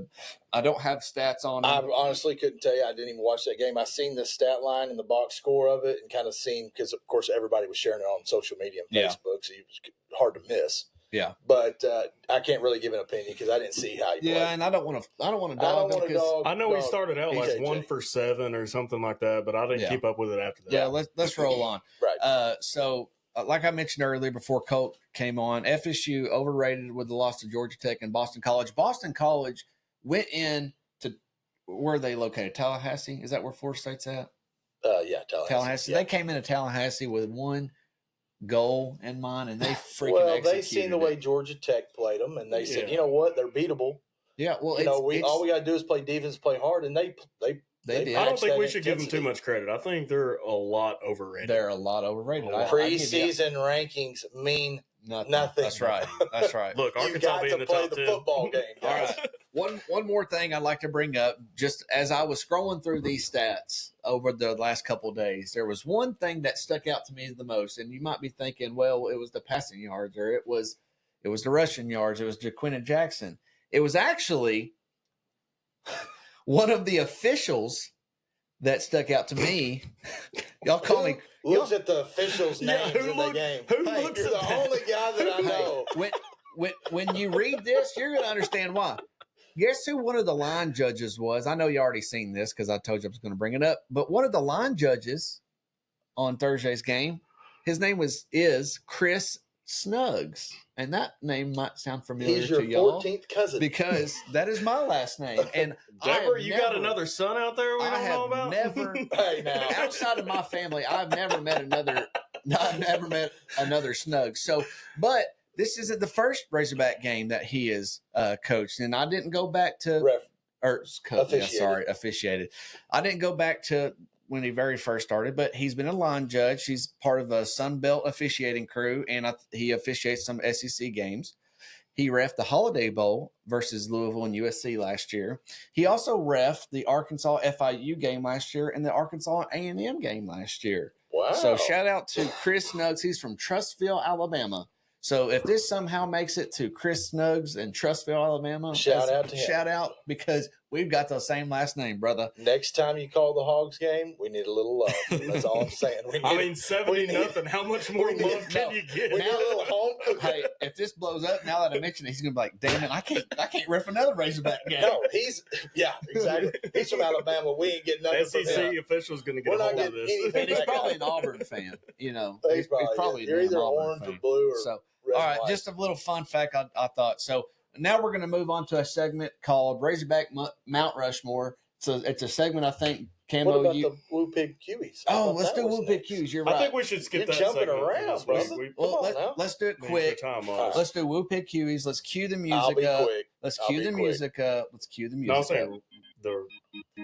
I don't have stats on it. I honestly couldn't tell you. I didn't even watch that game. I seen the stat line and the box score of it and kind of seen, because of course everybody was sharing it on social media and Facebook, so it was hard to miss. Yeah. But I can't really give an opinion because I didn't see how he played. Yeah, and I don't want to dog him because I know he started out like 1 for 7 or something like that, but I didn't keep up with it after that. Yeah, let's roll on. Right. So like I mentioned earlier before Colt came on, FSU overrated with the loss to Georgia Tech and Boston College. Boston College went in to where are they located? Tallahassee? Is that where Florida State's at? Yeah, Tallahassee. Yeah. They came into Tallahassee with one goal in mind, and they freaking well, they seen the way Georgia Tech played them, and they said, you know what, they're beatable. Yeah, well, all we got to do is play defense, play hard, and they did. I don't think we should give them too much credit. I think they're a lot overrated. They're a lot overrated. Preseason rankings mean nothing. That's right. That's right. Look, Arkansas being in the top 10. Football game. All right. One more thing I'd like to bring up, just as I was scrolling through these stats over the last couple of days, there was one thing that stuck out to me the most, and you might be thinking, well, it was the passing yards, or it was the rushing yards, it was Jaquinta Jackson. It was actually one of the officials that stuck out to me. Y'all call me. Looks at the officials' names in the game. Who looks you're at the only guy that I know. When you read this, you're going to understand why. Guess who one of the line judges was? I know you already seen this because I told you I was going to bring it up. But one of the line judges on Thursday's game, his name is Chris Snuggs. And that name might sound familiar to y'all. He's your 14th cousin. Because that is my last name. And Deborah, you got another son out there we don't know about? Hey, now. Outside of my family, I've never met another Snuggs. So, but this isn't the first Razorback game that he is coached. And I didn't go back to officiated. I didn't go back to when he very first started, but he's been a line judge. He's part of a Sun Belt officiating crew, and he officiates some SEC games. He reffed the Holiday Bowl versus Louisville and USC last year. He also reffed the Arkansas FIU game last year and the Arkansas A&M game last year. Wow. So shout out to Chris Snuggs. He's from Trustville, Alabama. So if this somehow makes it to Chris Snuggs in Trustville, Alabama, shout out to him. Shout out, because we've got the same last name, brother. Next time you call the Hogs game, we need a little love. That's all I'm saying. 70-0. How much more love can you get? We need a little home cooking. Hey, if this blows up, now that I mention it, he's gonna be like, "Damn it, I can't ref another Razorback game." No, exactly. He's from Alabama. We ain't getting nothing from him. SEC officials going to get a hold of this. And he's probably an Auburn fan. You know, he's probably you're either orange or blue or. So, all right, white. just a little fun fact I thought. So now we're going to move on to a segment called Razorback Mount Rushmore. So it's a segment I think Camo. What about the WUPB Cuties? Oh, let's do WUPB Cuties. You're right. I think we should skip that. You're jumping segment around, brother. Let's do it quick. Let's do WUPB Cuties. Let's cue the music I'll be up. quick. Let's cue the music up. Let's cue the music up. The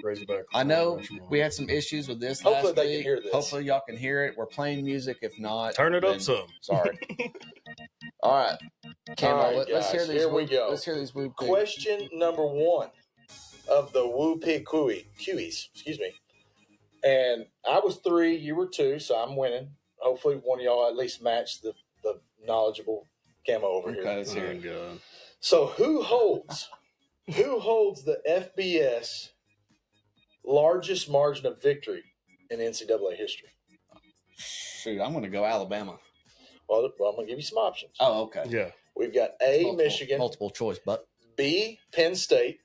Razorback. I know we had some issues with this Hopefully last they week. can hear this. Hopefully y'all can hear it. We're playing music. If not, Turn it up then some. Sorry. All right. Camo, All right, let's hear guys, these. here we go. Let's hear these WUPB. Question number 1 of the WUPB Cuties. Excuse me. And I was 3, you were 2, so I'm winning. Hopefully one of y'all at least matched the knowledgeable Camo over here. Okay, let's hear it. So who holds the FBS largest margin of victory in NCAA history? Shoot, I'm going to go Alabama. Well, I'm going to give you some options. Oh, okay. Yeah. We've got A, Michigan, multiple choice, but B, Penn State,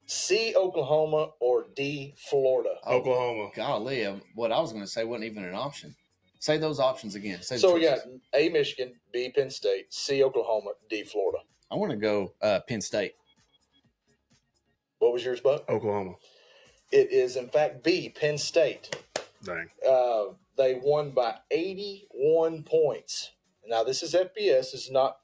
C, Oklahoma, or D, Florida. Oklahoma. Golly, what I was going to say wasn't even an option. Say those options again. So we got A, Michigan, B, Penn State, C, Oklahoma, D, Florida. I want to go Penn State. What was yours, Buck? Oklahoma. It is, in fact, B, Penn State. Dang. They won by 81 points. Now, this is FBS. This is not,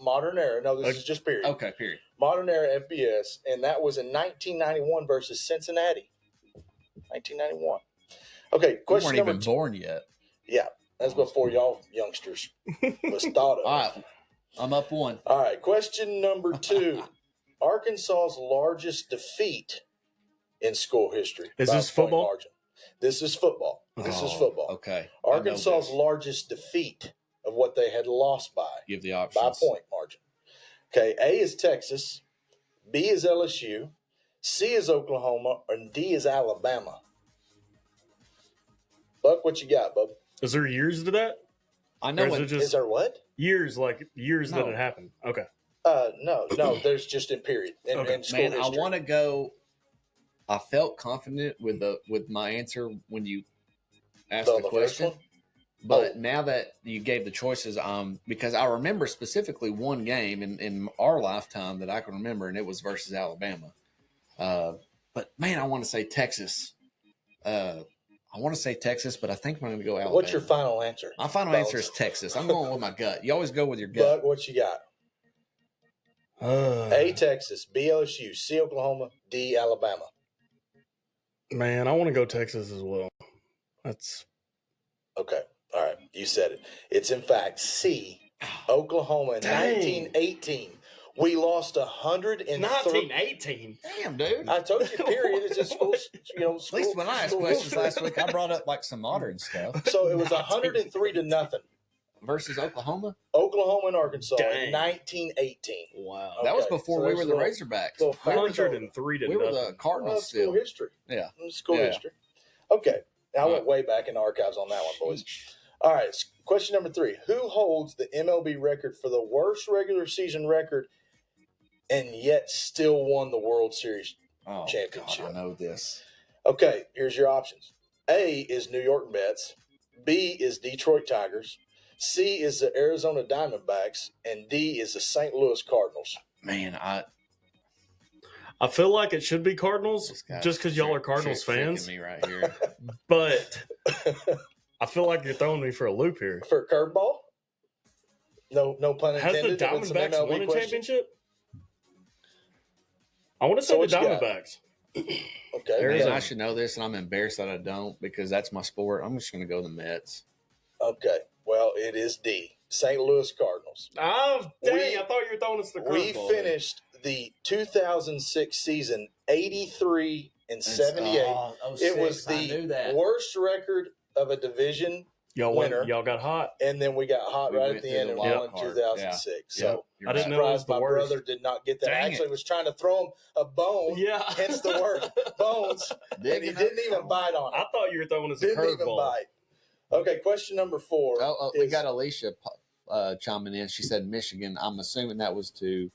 modern era. No, this is just period. Okay, period. Modern era FBS, and that was in 1991 versus Cincinnati. 1991. Okay, question you weren't number even 2. born yet. Yeah, that's before y'all youngsters was thought of. All right, I'm up 1. All right, question number 2. Arkansas's largest defeat in school history. Is this football? Margin. This is football. This is football. Okay. Arkansas's largest defeat of what they had lost by. Give the options. By point margin. Okay, A is Texas, B is LSU, C is Oklahoma, and D is Alabama. Buck, what you got, bub? Is there years to that? I know. Is there what? Years that it happened. Okay. No. There's just in period. In school Man, history. I want to go. I felt confident with my answer when you asked the question. But now that you gave the choices, because I remember specifically one game in our lifetime that I can remember, and it was versus Alabama. But man, I want to say Texas. But I think I'm going to go Alabama. What's your final answer? My final answer is Texas. I'm going with my gut. You always go with your gut. Buck, what you got? A, Texas, B, LSU, C, Oklahoma, D, Alabama. Man, I want to go Texas as well. That's okay. All right, you said it. It's in fact C, Oklahoma in 1918. We lost 103. 1918. Damn, dude. I told you, period. It's just school. At least when I asked questions last week, I brought up like some modern stuff. So it was 103-0 versus Oklahoma. Oklahoma and Arkansas in 1918. Wow, that was before we were the Razorbacks. 103-0. We were the Cardinals still. School history. Yeah, school history. Okay, now I went way back in the archives on that one, boys. All right, question number 3: Who holds the MLB record for the worst regular season record, and yet still won the World Series championship? God, I know this. Okay, here's your options. A is New York Mets. B is Detroit Tigers. C is the Arizona Diamondbacks. And D is the St. Louis Cardinals. Man, I feel like it should be Cardinals just because y'all are Cardinals fans. Me right here. But I feel like you're throwing me for a loop here. For a curveball? No pun intended. Has the Diamondbacks won a championship? I want to say the Diamondbacks. Okay. Man, I should know this, and I'm embarrassed that I don't because that's my sport. I'm just going to go the Mets. Okay. Well, it is D. St. Louis Cardinals. Oh, dang. I thought you were throwing us the curveball. We finished the 2006 season 83-78. It was the worst record of a division winner. Y'all got hot. And then we got hot right at the end and won in 2006. Yeah. So I didn't know it was the my worst. brother did not get that. I actually was trying to throw him a bone, hence the word bones, and he didn't even bite on it. I thought you were throwing us a curveball. Didn't even bite. Okay, question number 4. We got Alicia chiming in. She said Michigan. I'm assuming that was to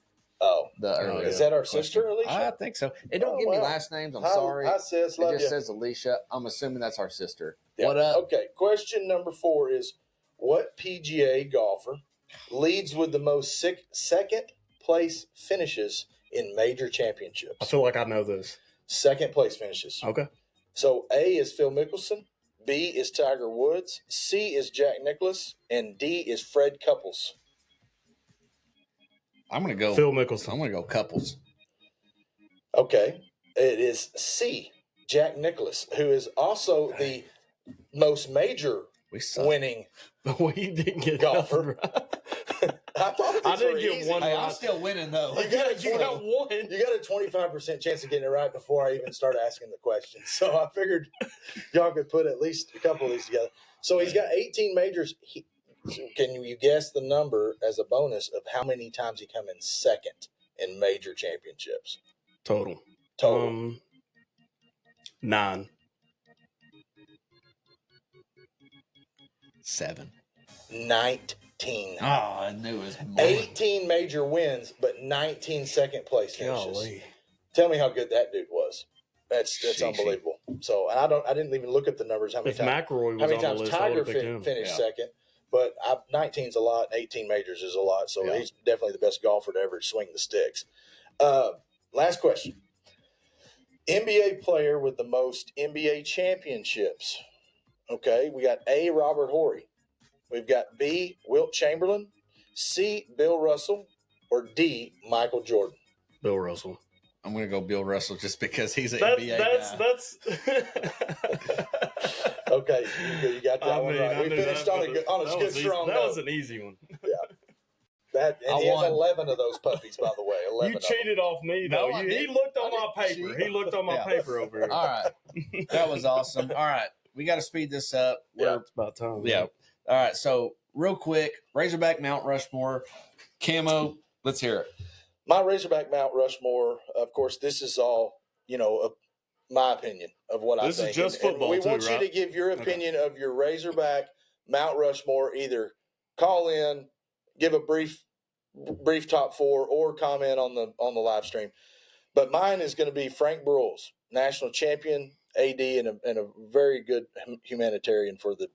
the earlier. Is that our sister, Alicia? I think so. It don't give me last names. I'm sorry. Hi, sis. Love it just you. says Alicia. I'm assuming that's our sister. Yeah. What up? Okay, question number 4 is, what PGA golfer leads with the most second place finishes in major championships? I feel like I know this. Second place finishes. Okay. So A is Phil Mickelson, B is Tiger Woods, C is Jack Nicklaus, and D is Fred Couples. I'm going to go Phil Mickelson. I'm going to go Couples. Okay. It is C, Jack Nicklaus, who is also the most major winning we didn't get golfer. I didn't get one. Hey, I'm still winning though. You got one. You got a 25% chance of getting it right before I even start asking the questions. So I figured y'all could put at least a couple of these together. So he's got 18 majors. Can you guess the number as a bonus of how many times he come in second in major championships? Total. 9. 7. 19. Oh, I knew it was more. 18 major wins, but 19 second place finishes. Golly. Tell me how good that dude was. That's unbelievable. So, and I didn't even look at the numbers. How many times Tiger finished second? But 19's a lot. 18 majors is a lot. So he's definitely the best golfer to ever swing the sticks. Last question. NBA player with the most NBA championships. Okay, we got A, Robert Horry. We've got B, Wilt Chamberlain, C, Bill Russell, or D, Michael Jordan. Bill Russell. I'm going to go Bill Russell just because he's an NBA guy. That's okay, you got that one right. We finished on a good strong note. That was an easy one. Yeah. He has 11 of those puppies, by the way. 11 you cheated off me, though. No, he looked on my paper. He looked on my paper over here. All right. That was awesome. All right. We got to speed this up. It's about time. Yeah. All right. So, real quick, Razorback Mount Rushmore, camo. Let's hear it. My Razorback Mount Rushmore, of course, this is all, my opinion of what I think. This is just football, we want right? you to give your opinion of your Razorback Mount Rushmore. Either call in, give a brief top 4, or comment on the live stream. But mine is going to be Frank Brules, national champion, AD, and a very good humanitarian for the,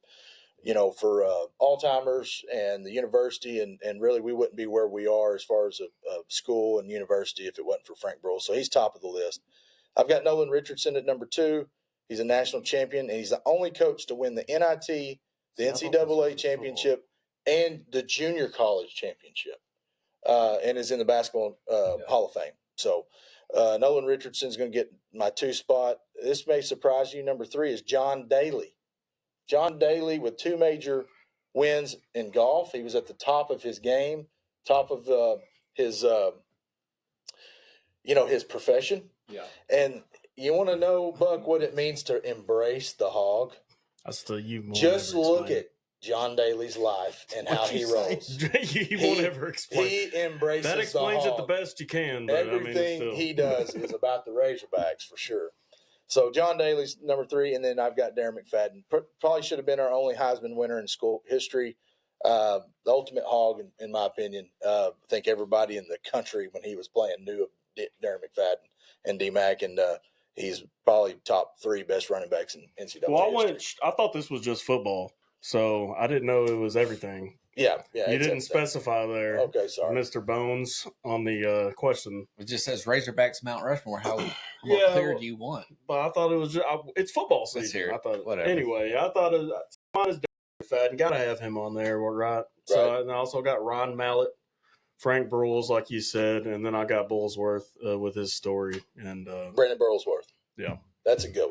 for Alzheimer's and the university. And really, we wouldn't be where we are as far as a school and university if it wasn't for Frank Brules. So he's top of the list. I've got Nolan Richardson at number 2. He's a national champion, and he's the only coach to win the NIT, the NCAA championship, and the junior college championship, and is in the basketball Hall of Fame. So Nolan Richardson's going to get my 2 spot. This may surprise you. Number 3 is John Daly. John Daly with 2 major wins in golf. He was at the top of his game, top of his profession. Yeah. And you want to know, Buck, what it means to embrace the hog? Just look at John Daly's life and how he rolls. You won't ever explain. He embraces that explains the it the hog. best you can. But Everything he does is about the Razorbacks for sure. So John Daly's number 3, and then I've got Darren McFadden. Probably should have been our only Heisman winner in school history. The ultimate hog, in my opinion. I think everybody in the country when he was playing knew of Darren McFadden and D-Mac, and he's probably top 3 best running backs in NCAA history. I thought this was just football, so I didn't know it was everything. Yeah. You didn't specify there. Okay, sorry. Mr. Bones on the question. It just says Razorbacks Mount Rushmore. How clear do you want? But I thought it was it's football season. Let's hear it. I thought whatever. Anyway, I thought mine is McFadden. Got to have him on there, right? So and I also got Ron Mallett, Frank Brules, like you said, and then I got Bullsworth with his story and Brandon Burlesworth. Yeah, that's a good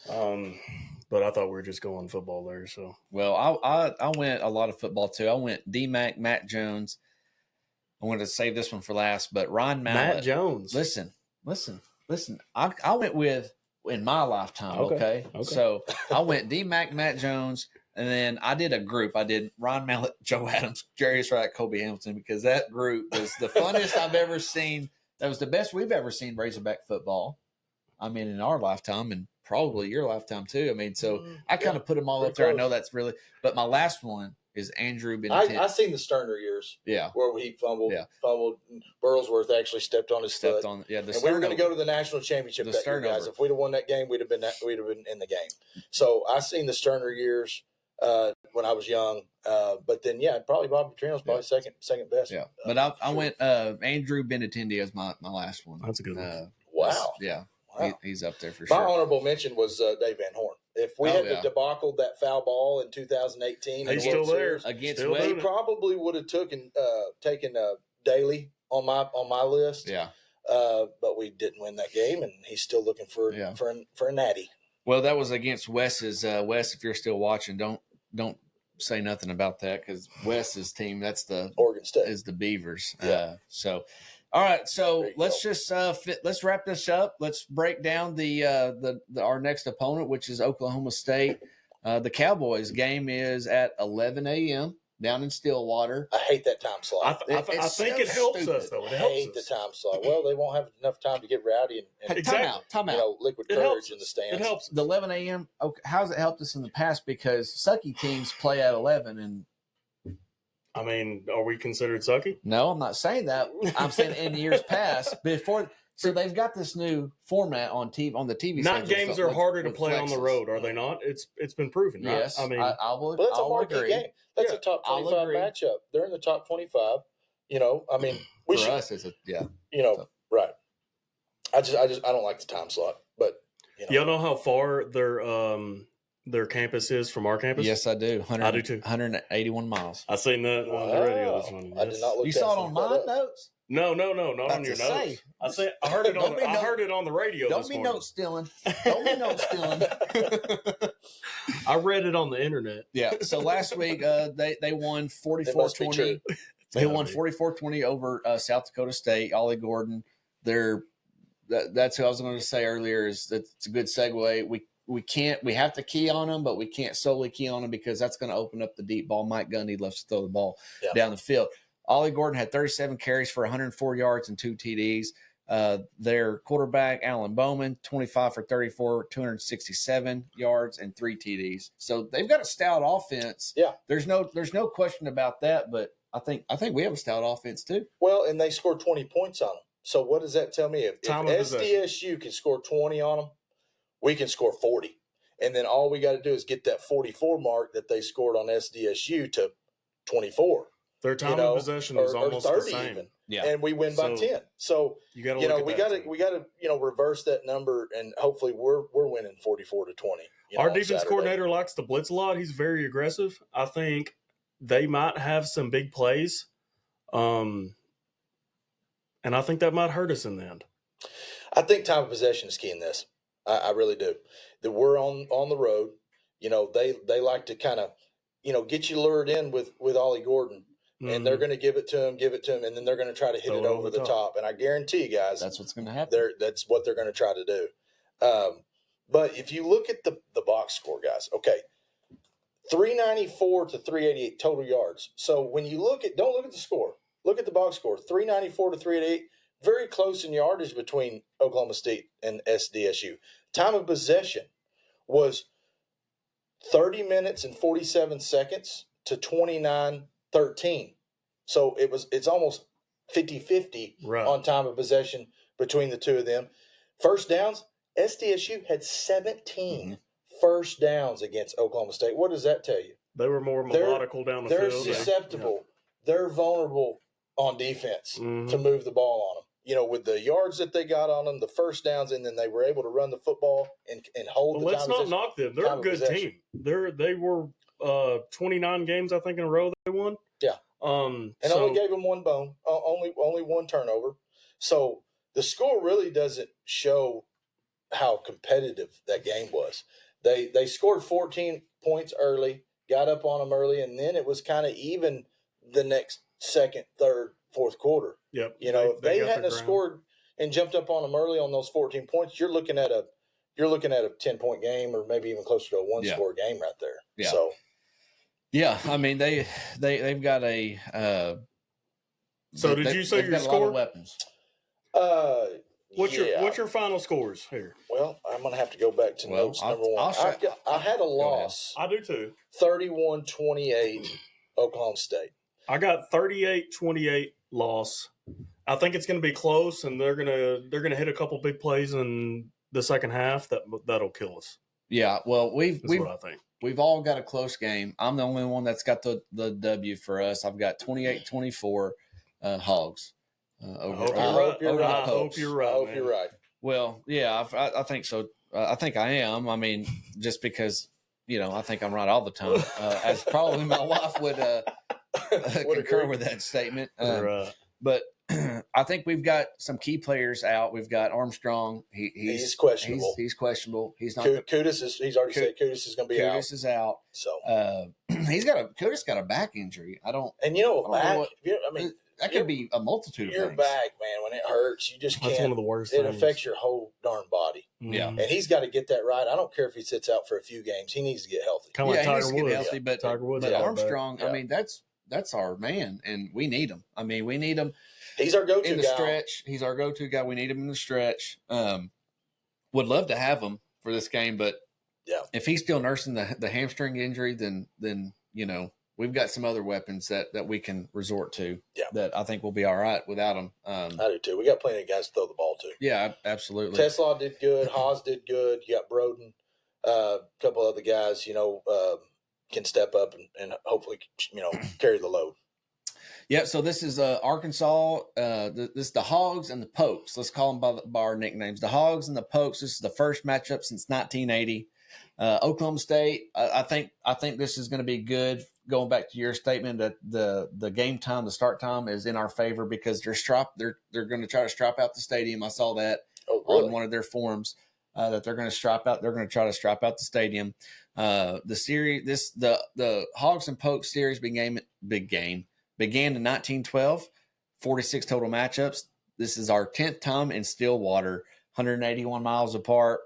one. but I thought we were just going football there. So, well, I went a lot of football too. I went D-Mac, Matt Jones. I wanted to save this one for last, but Ron Mallett. Matt Jones. Listen. I went with in my lifetime. Okay. So I went D-Mac, Matt Jones, and then I did a group. I did Ron Mallett, Joe Adams, Jarius Wright, Kobe Hamilton, because that group was the funnest I've ever seen. That was the best we've ever seen Razorback football. I mean, in our lifetime and probably your lifetime too. I mean, so I kind of put them all up there. Close. I know that's really, but my last one is Andrew Benintendi. I seen the Sterner years. Yeah. Where he fumbled. Burlsworth actually stepped on his foot. And we were going to go to the national championship that year, guys. If we'd have won that game, we'd have been in the game. So I seen the Sterner years when I was young. But then, probably Bobby Petrino's probably second best. Yeah. But I went Andrew Benintendi as my last one. That's a good one. Wow. Yeah. Wow. He's up there for sure. My honorable mention was Dave Van Horn. If we had the debacle that foul ball in 2018, he's still there against Wade, he probably would have taken Daly on my list. Yeah, but we didn't win that game, and he's still looking for a natty. Well, that was against Wes's. Wes, if you're still watching, don't say nothing about that because Wes's team. That's the Oregon State is the Beavers. Yeah. So. All right, so let's just let's wrap this up. Let's break down our next opponent, which is Oklahoma State. The Cowboys game is at 11 a.m. down in Stillwater. I hate that time slot. I think it helps us though. I hate the time slot. Well, they won't have enough time to get rowdy and time out. Liquid courage in the stands. It helps. The 11 a.m. Okay, how's it helped us in the past? Because sucky teams play at 11 and. I mean, are we considered sucky? No, I'm not saying that. I'm saying in years past, before. So they've got this new format on TV on the TV. Not games are harder to play on the road, are they not? It's been proven. Right? Yes, I mean, I will. But that's a marquee game. That's a top 25 matchup. They're in the top 25. I mean, for us, it's right. I don't like the time slot, but y'all know how far their campus is from our campus? Yes, I do. I do too. 181 miles. I seen that on the radio this morning. I did not look. You saw it on my notes? No, not on your notes. I heard it on. I heard it on the radio. Don't be note stealing. Don't be note stealing. I read it on the internet. Yeah. So last week they won 44-20. They won 44-20 over South Dakota State. Ollie Gordon. That's who I was going to say earlier. It's a good segue. We have to key on them, but we can't solely key on them because that's going to open up the deep ball. Mike Gundy loves to throw the ball down the field. Ollie Gordon had 37 carries for 104 yards and 2 TDs. Their quarterback, Alan Bowman, 25 for 34, 267 yards and 3 TDs. So they've got a stout offense. Yeah. There's no question about that, but I think we have a stout offense too. Well, and they scored 20 points on them. So what does that tell me? If SDSU can score 20 on them, we can score 40. And then all we got to do is get that 44 mark that they scored on SDSU to 24. Their time of possession is almost the same. Even. Yeah. And we win by 10. So we got to reverse that number, and hopefully we're winning 44-20. Our defense coordinator likes to blitz a lot. He's very aggressive. I think they might have some big plays. And I think that might hurt us in the end. I think time of possession is key in this. I really do. That we're on the road. They like to kind of, get you lured in with Ollie Gordon. And they're going to give it to him, and then they're going to try to hit it over the top. And I guarantee you guys, that's what's going to happen. That's what they're going to try to do. But if you look at the box score, guys, okay, 394 to 388 total yards. So when you don't look at the score, look at the box score, 394 to 388, very close in yardage between Oklahoma State and SDSU. Time of possession was 30 minutes and 47 seconds to 29-13. So it's almost 50-50 on time of possession between the two of them. First downs, SDSU had 17 first downs against Oklahoma State. What does that tell you? They were more methodical down the field. They're susceptible. Yeah. They're vulnerable on defense to move the ball on them. With the yards that they got on them, the first downs, and then they were able to run the football and hold the time. Let's not knock them. They're a good team. They were 29 games, I think, in a row they won. Yeah. Only gave them one bone, only one turnover. So the score really doesn't show how competitive that game was. They scored 14 points early, got up on them early, and then it was kind of even the next second, third, fourth quarter. Yep. If they hadn't scored and jumped up on them early on those 14 points, you're looking at a 10-point game, or maybe even closer to a one-score game right there. Yeah. So, yeah, I mean they've got a. So did you say your score? A lot of weapons. What's your final scores here? Well, I'm going to have to go back to notes number one. I had a loss. I do too. 31-28, Oklahoma State. I got 38-28 loss. I think it's going to be close, and they're gonna hit a couple big plays in the second half that'll kill us. Yeah, well, what I think. We've all got a close game. I'm the only one that's got the W for us. I've got 28-24 Hogs. I hope you're right. I hope you're right. Well, yeah, I think so. I think I am. I mean, just because, I think I'm right all the time, as probably my wife would concur with that statement. But I think we've got some key players out. We've got Armstrong. He's questionable. He's questionable. He's not. He's already said Kudus is going to be out. Kudus is out. So Kudus got a back injury. That could be a multitude of things. Your back, man, when it hurts, you just can't. That's one of the worst It things. affects your whole darn body. Yeah. And he's got to get that right. I don't care if he sits out for a few games. He needs to get healthy. Kind of like Tiger Woods. Healthy, but Tiger Woods. But Armstrong, I mean, that's our man, and we need him. I mean, we need him. He's our go-to in the guy. Stretch. He's our go-to guy. We need him in the stretch. Would love to have him for this game, but if he's still nursing the hamstring injury, then we've got some other weapons that we can resort to. Yeah. That I think will be all right without him. I do too. We got plenty of guys to throw the ball to. Yeah, absolutely. Tesla did good. Haas did good. You got Broden. A couple other guys, can step up and hopefully, carry the load. Yeah, so this is Arkansas. This is the Hogs and the Pokes. Let's call them by our nicknames. The Hogs and the Pokes. This is the first matchup since 1980. Oklahoma State. I think this is going to be good. Going back to your statement that the game time, the start time is in our favor because they're going to try to strap out the stadium. I saw that on one of their forums that they're going to strap out. They're going to try to strap out the stadium. The series, the Hogs and Pokes series began in 1912, 46 total matchups. This is our 10th time in Stillwater, 181 miles apart.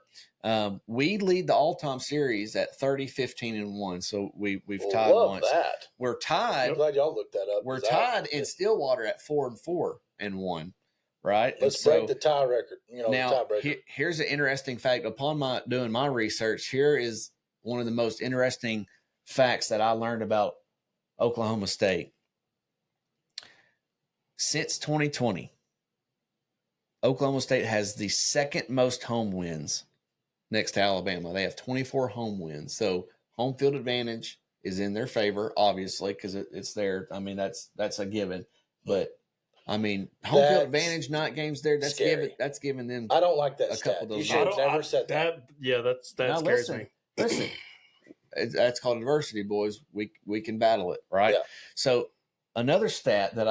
We lead the all-time series at 30-15-1. So we've tied once. That. We're tied. I'm glad y'all looked that up. We're tied in Stillwater at 4-4-1. Right. Let's break the tie record. Now, here's an interesting fact. Upon doing my research, here is one of the most interesting facts that I learned about Oklahoma State. Since 2020, Oklahoma State has the second most home wins next to Alabama. They have 24 home wins. So home field advantage is in their favor, obviously, because it's there. I mean, that's a given. But I mean, home field advantage, not games there. That's giving them. I don't like that. A couple of those. You should have never said that. That scares me. Listen, that's called adversity, boys. We can battle it, right? Yeah. So another stat that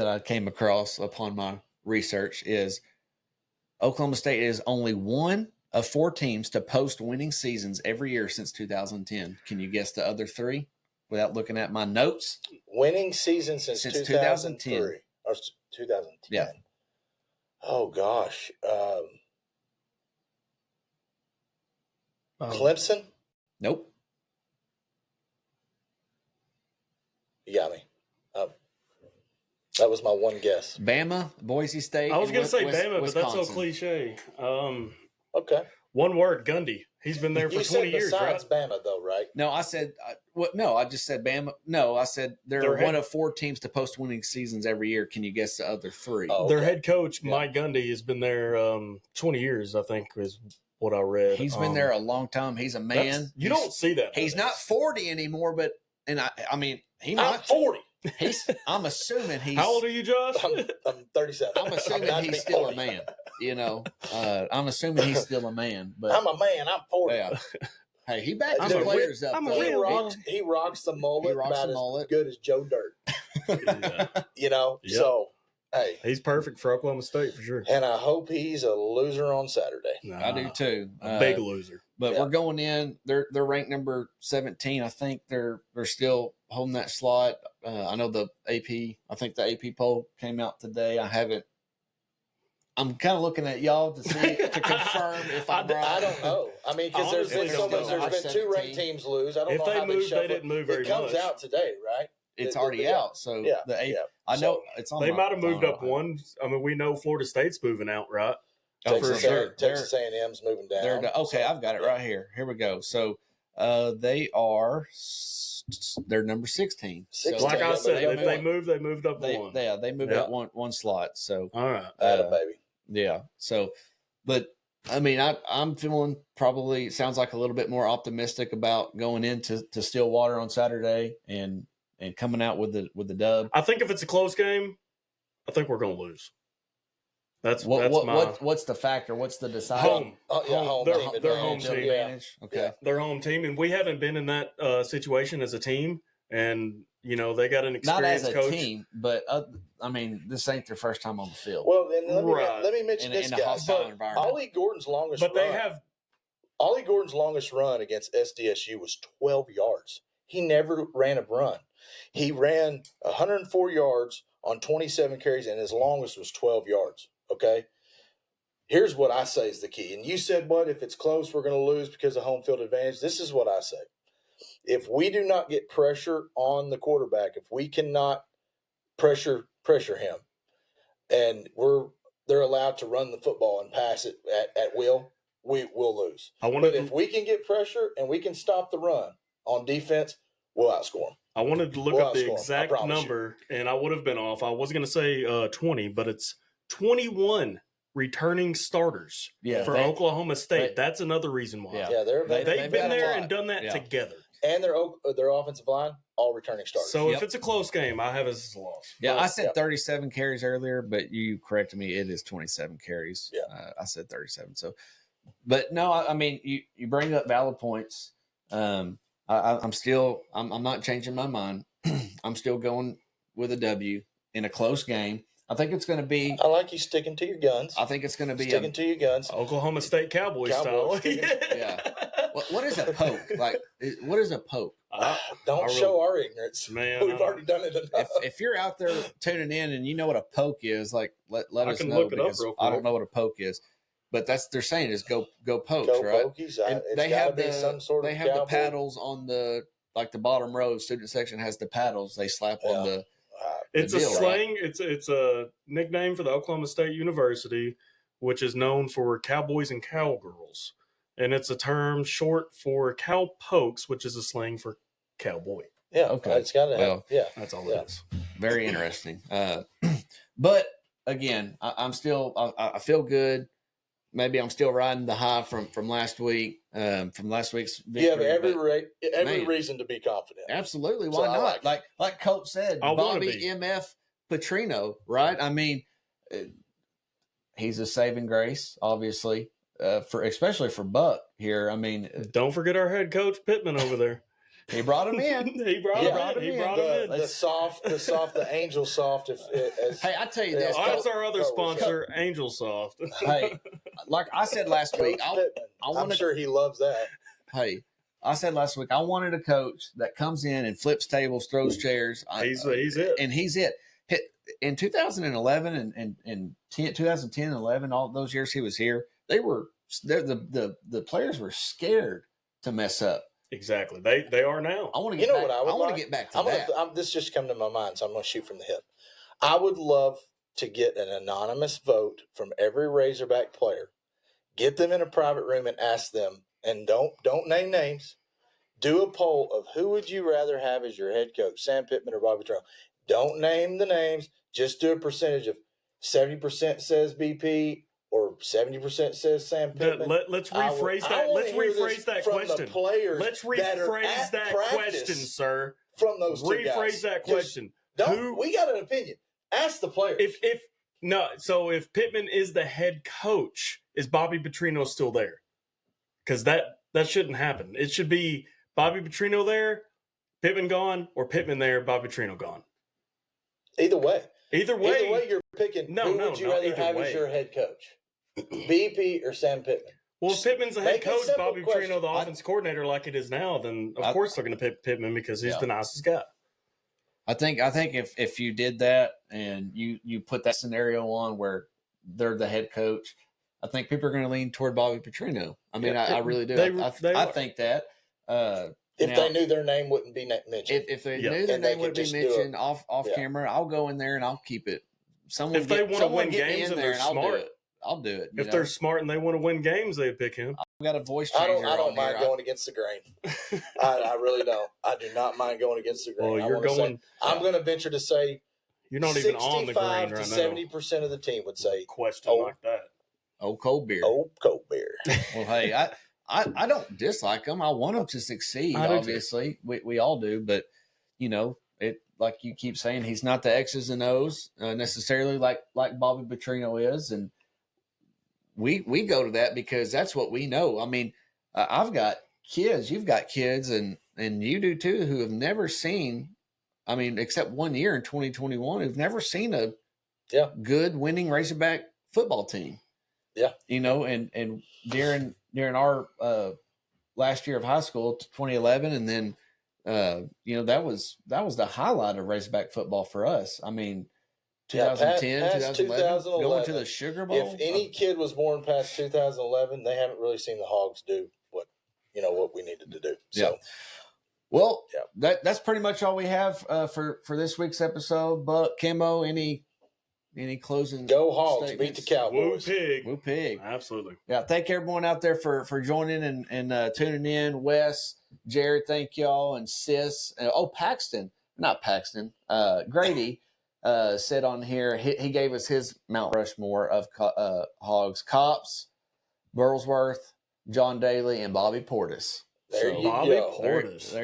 I came across upon my research is Oklahoma State is only one of 4 teams to post winning seasons every year since 2010. Can you guess the other 3 without looking at my notes? Winning season since 2010. Or 2010. Yeah. Oh, gosh. Clemson? Nope. You got me. That was my one guess. Bama, Boise State. I was going to say Bama, Wisconsin. but that's so cliche. Okay. One word, Gundy. He's been there for 20 years, right? Besides Bama, though, right? No, I said no. I just said Bama. No, I said they're one of 4 teams to post winning seasons every year. Can you guess the other 3? Oh, okay. Their head coach, Mike Gundy, has been there 20 years, I think, is what I read. He's been there a long time. He's a man. You don't see that. He's not 40 anymore, but I mean, I'm 40. I'm assuming he's. How old are you, Josh? I'm 37. I'm assuming he's still 40. a man. I'm assuming he's still a man. But I'm a man. I'm 40. Yeah. Hey, he backs his players up. He rocks the mullet about as good as Joe Dirt. Yep. So hey, he's perfect for Oklahoma State for sure. And I hope he's a loser on Saturday. I do too. A big loser. But we're going in. They're ranked number 17. I think they're still holding that slot. I know the AP. I think the AP poll came out today. I'm kind of looking at y'all to see to confirm if I'm right. I don't know. I mean, because there's been so much. There's been 2 ranked teams lose. I don't know how they shuffle. They didn't move very much. It comes out today, right? It's already out. So the AP. I know it's on. They might have moved up one. I mean, we know Florida State's moving out, right? Texas A&M's moving down. I've got it right here. Here we go. So they're number 16. So, like I said, if they moved up one. Yeah, they moved up one slot. So all right, baby. Yeah. So, but I mean, I'm feeling probably sounds like a little bit more optimistic about going into Stillwater on Saturday and coming out with the dub. I think if it's a close game, I think we're going to lose. What's the factor? What's the decider? Home. Their home team. Advantage. Okay. Yeah, their home team, and we haven't been in that situation as a team. And they got an experienced coach. Not as a team, but I mean, this ain't their first time on the field. Well, then let me mention this guy. Ollie Gordon's longest run against SDSU was 12 yards. He never ran a run. He ran 104 yards on 27 carries, and his longest was 12 yards. Okay? Here's what I say is the key. And you said, if it's close, we're going to lose because of home field advantage. This is what I say. If we do not get pressure on the quarterback, if we cannot pressure him, and they're allowed to run the football and pass it at will, we will lose. But if we can get pressure and we can stop the run on defense, we'll outscore them. I wanted to look up the exact number, and I would have been off. I was going to say 20, but it's 21 returning starters for Oklahoma State. That's another reason why. Yeah, they've been there and done that together. And their offensive line, all returning starters. So if it's a close game, I have it as a loss. Yeah, I said 37 carries earlier, but you corrected me. It is 27 carries. Yeah. I said 37. So, but no, I mean, you bring up valid points. I'm not changing my mind. I'm still going with a W in a close game. I think it's going to be. I like you sticking to your guns. I think it's going to be sticking to your guns. Oklahoma State Cowboys style. Yeah. What is a poke? What is a poke? Don't show our ignorance, man. We've already done it enough. If you're out there tuning in and you know what a poke is, let us know. Look it up real quick. I don't know what a poke is, but they're saying is go pokes, go right? Pokies. They have the paddles on the bottom row. Student section has the paddles. They slap on the. It's a slang. Right? It's a nickname for the Oklahoma State University, which is known for cowboys and cowgirls. And it's a term short for cowpokes, which is a slang for cowboy. Yeah, okay. It's got to have. Yeah, that's all it is. Very interesting. But again, I feel good. Maybe I'm still riding the high from last week, from last week's victory. You have every reason to be confident. Absolutely. Why not? Like Colt said, Bobby MF Petrino, right? I mean, he's a saving grace, obviously. Especially for Buck here. I mean, don't forget our head coach Pittman over there. He brought him in. He brought him in. The Angel Soft. Hey, I tell you this. That's our other sponsor, Angel Soft. Hey, like I said last week, I'm sure he loves that. Hey, I said last week, I wanted a coach that comes in and flips tables, throws chairs. He's it. And he's it. In 2011 and 2010 and 11, all those years he was here, the players were scared to mess up. Exactly. They are now. I want to get back. I want to get back to that. This just come to my mind, so I'm going to shoot from the hip. I would love to get an anonymous vote from every Razorback player. Get them in a private room and ask them, and don't name names. Do a poll of who would you rather have as your head coach, Sam Pittman or Bobby Petrino. Don't name the names. Just do a percentage of 70% says BP. Or 70% says Sam Pittman. Let's rephrase that. Let's rephrase that question. Let's rephrase that question, sir. From those two guys. Rephrase that question. We got an opinion. Ask the players. If Pittman is the head coach, is Bobby Petrino still there? Because that shouldn't happen. It should be Bobby Petrino there, Pittman gone, or Pittman there, Bobby Petrino gone. Either way, you're picking. Who would you rather have as your head coach? BP or Sam Pittman? Well, if Pittman's the head coach, Bobby Petrino the offense coordinator like it is now, then of course they're going to pick Pittman because he's the nicest guy. I think if you did that and you put that scenario on where they're the head coach, I think people are going to lean toward Bobby Petrino. I mean, I really do. I think that. If they knew their name wouldn't be mentioned. If they knew their name wouldn't be mentioned off camera, I'll go in there and I'll keep it. If they want to win games and they're smart, I'll do it. If they're smart and they want to win games, they pick him. I've got a voice changer. I don't mind going against the grain. I really don't. I do not mind going against the grain. Well, I'm going to venture to say you're not even on the grain right now. 70% of the team would say question like that. Old cold beer. Old cold beer. Well, hey, I don't dislike them. I want them to succeed. Obviously, we all do. But it like you keep saying, he's not the X's and O's necessarily like Bobby Petrino is, and we go to that because that's what we know. I mean, I've got kids. You've got kids, and you do too, who have never seen. I mean, except 1 year in 2021, who've never seen a good winning Razorback football team. Yeah, and during our last year of high school, 2011, and then that was the highlight of Razorback football for us. I mean, 2010, 2011, going to the Sugar Bowl. If any kid was born past 2011, they haven't really seen the Hogs do what we needed to do. So, well, that's pretty much all we have for this week's episode. But Kimbo, any closing? Go Hogs! Statements? Beat the Cowboys! Woo pig! Absolutely. Yeah, thank everyone out there for joining and tuning in. Wes, Jared, thank y'all, and Sis. Paxton, not Paxton. Grady said on here he gave us his Mount Rushmore of Hogs: Cops, Burlsworth, John Daly, and Bobby Portis. There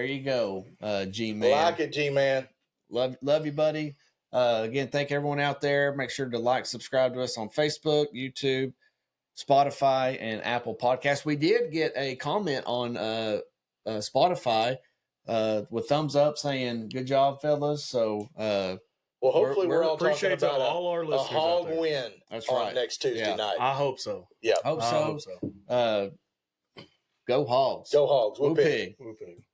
you go, G-Man. Like it, G-Man. Love you, buddy. Again, thank everyone out there. Make sure to subscribe to us on Facebook, YouTube, Spotify, and Apple Podcasts. We did get a comment on Spotify with thumbs up saying, "Good job, fellas." So, hopefully we're all appreciate talking about all our listeners. A hog win. That's on right. Next Tuesday night. I hope so. Yeah, hope so. Go Hogs. Go Hogs. Woo pig. Woo pig.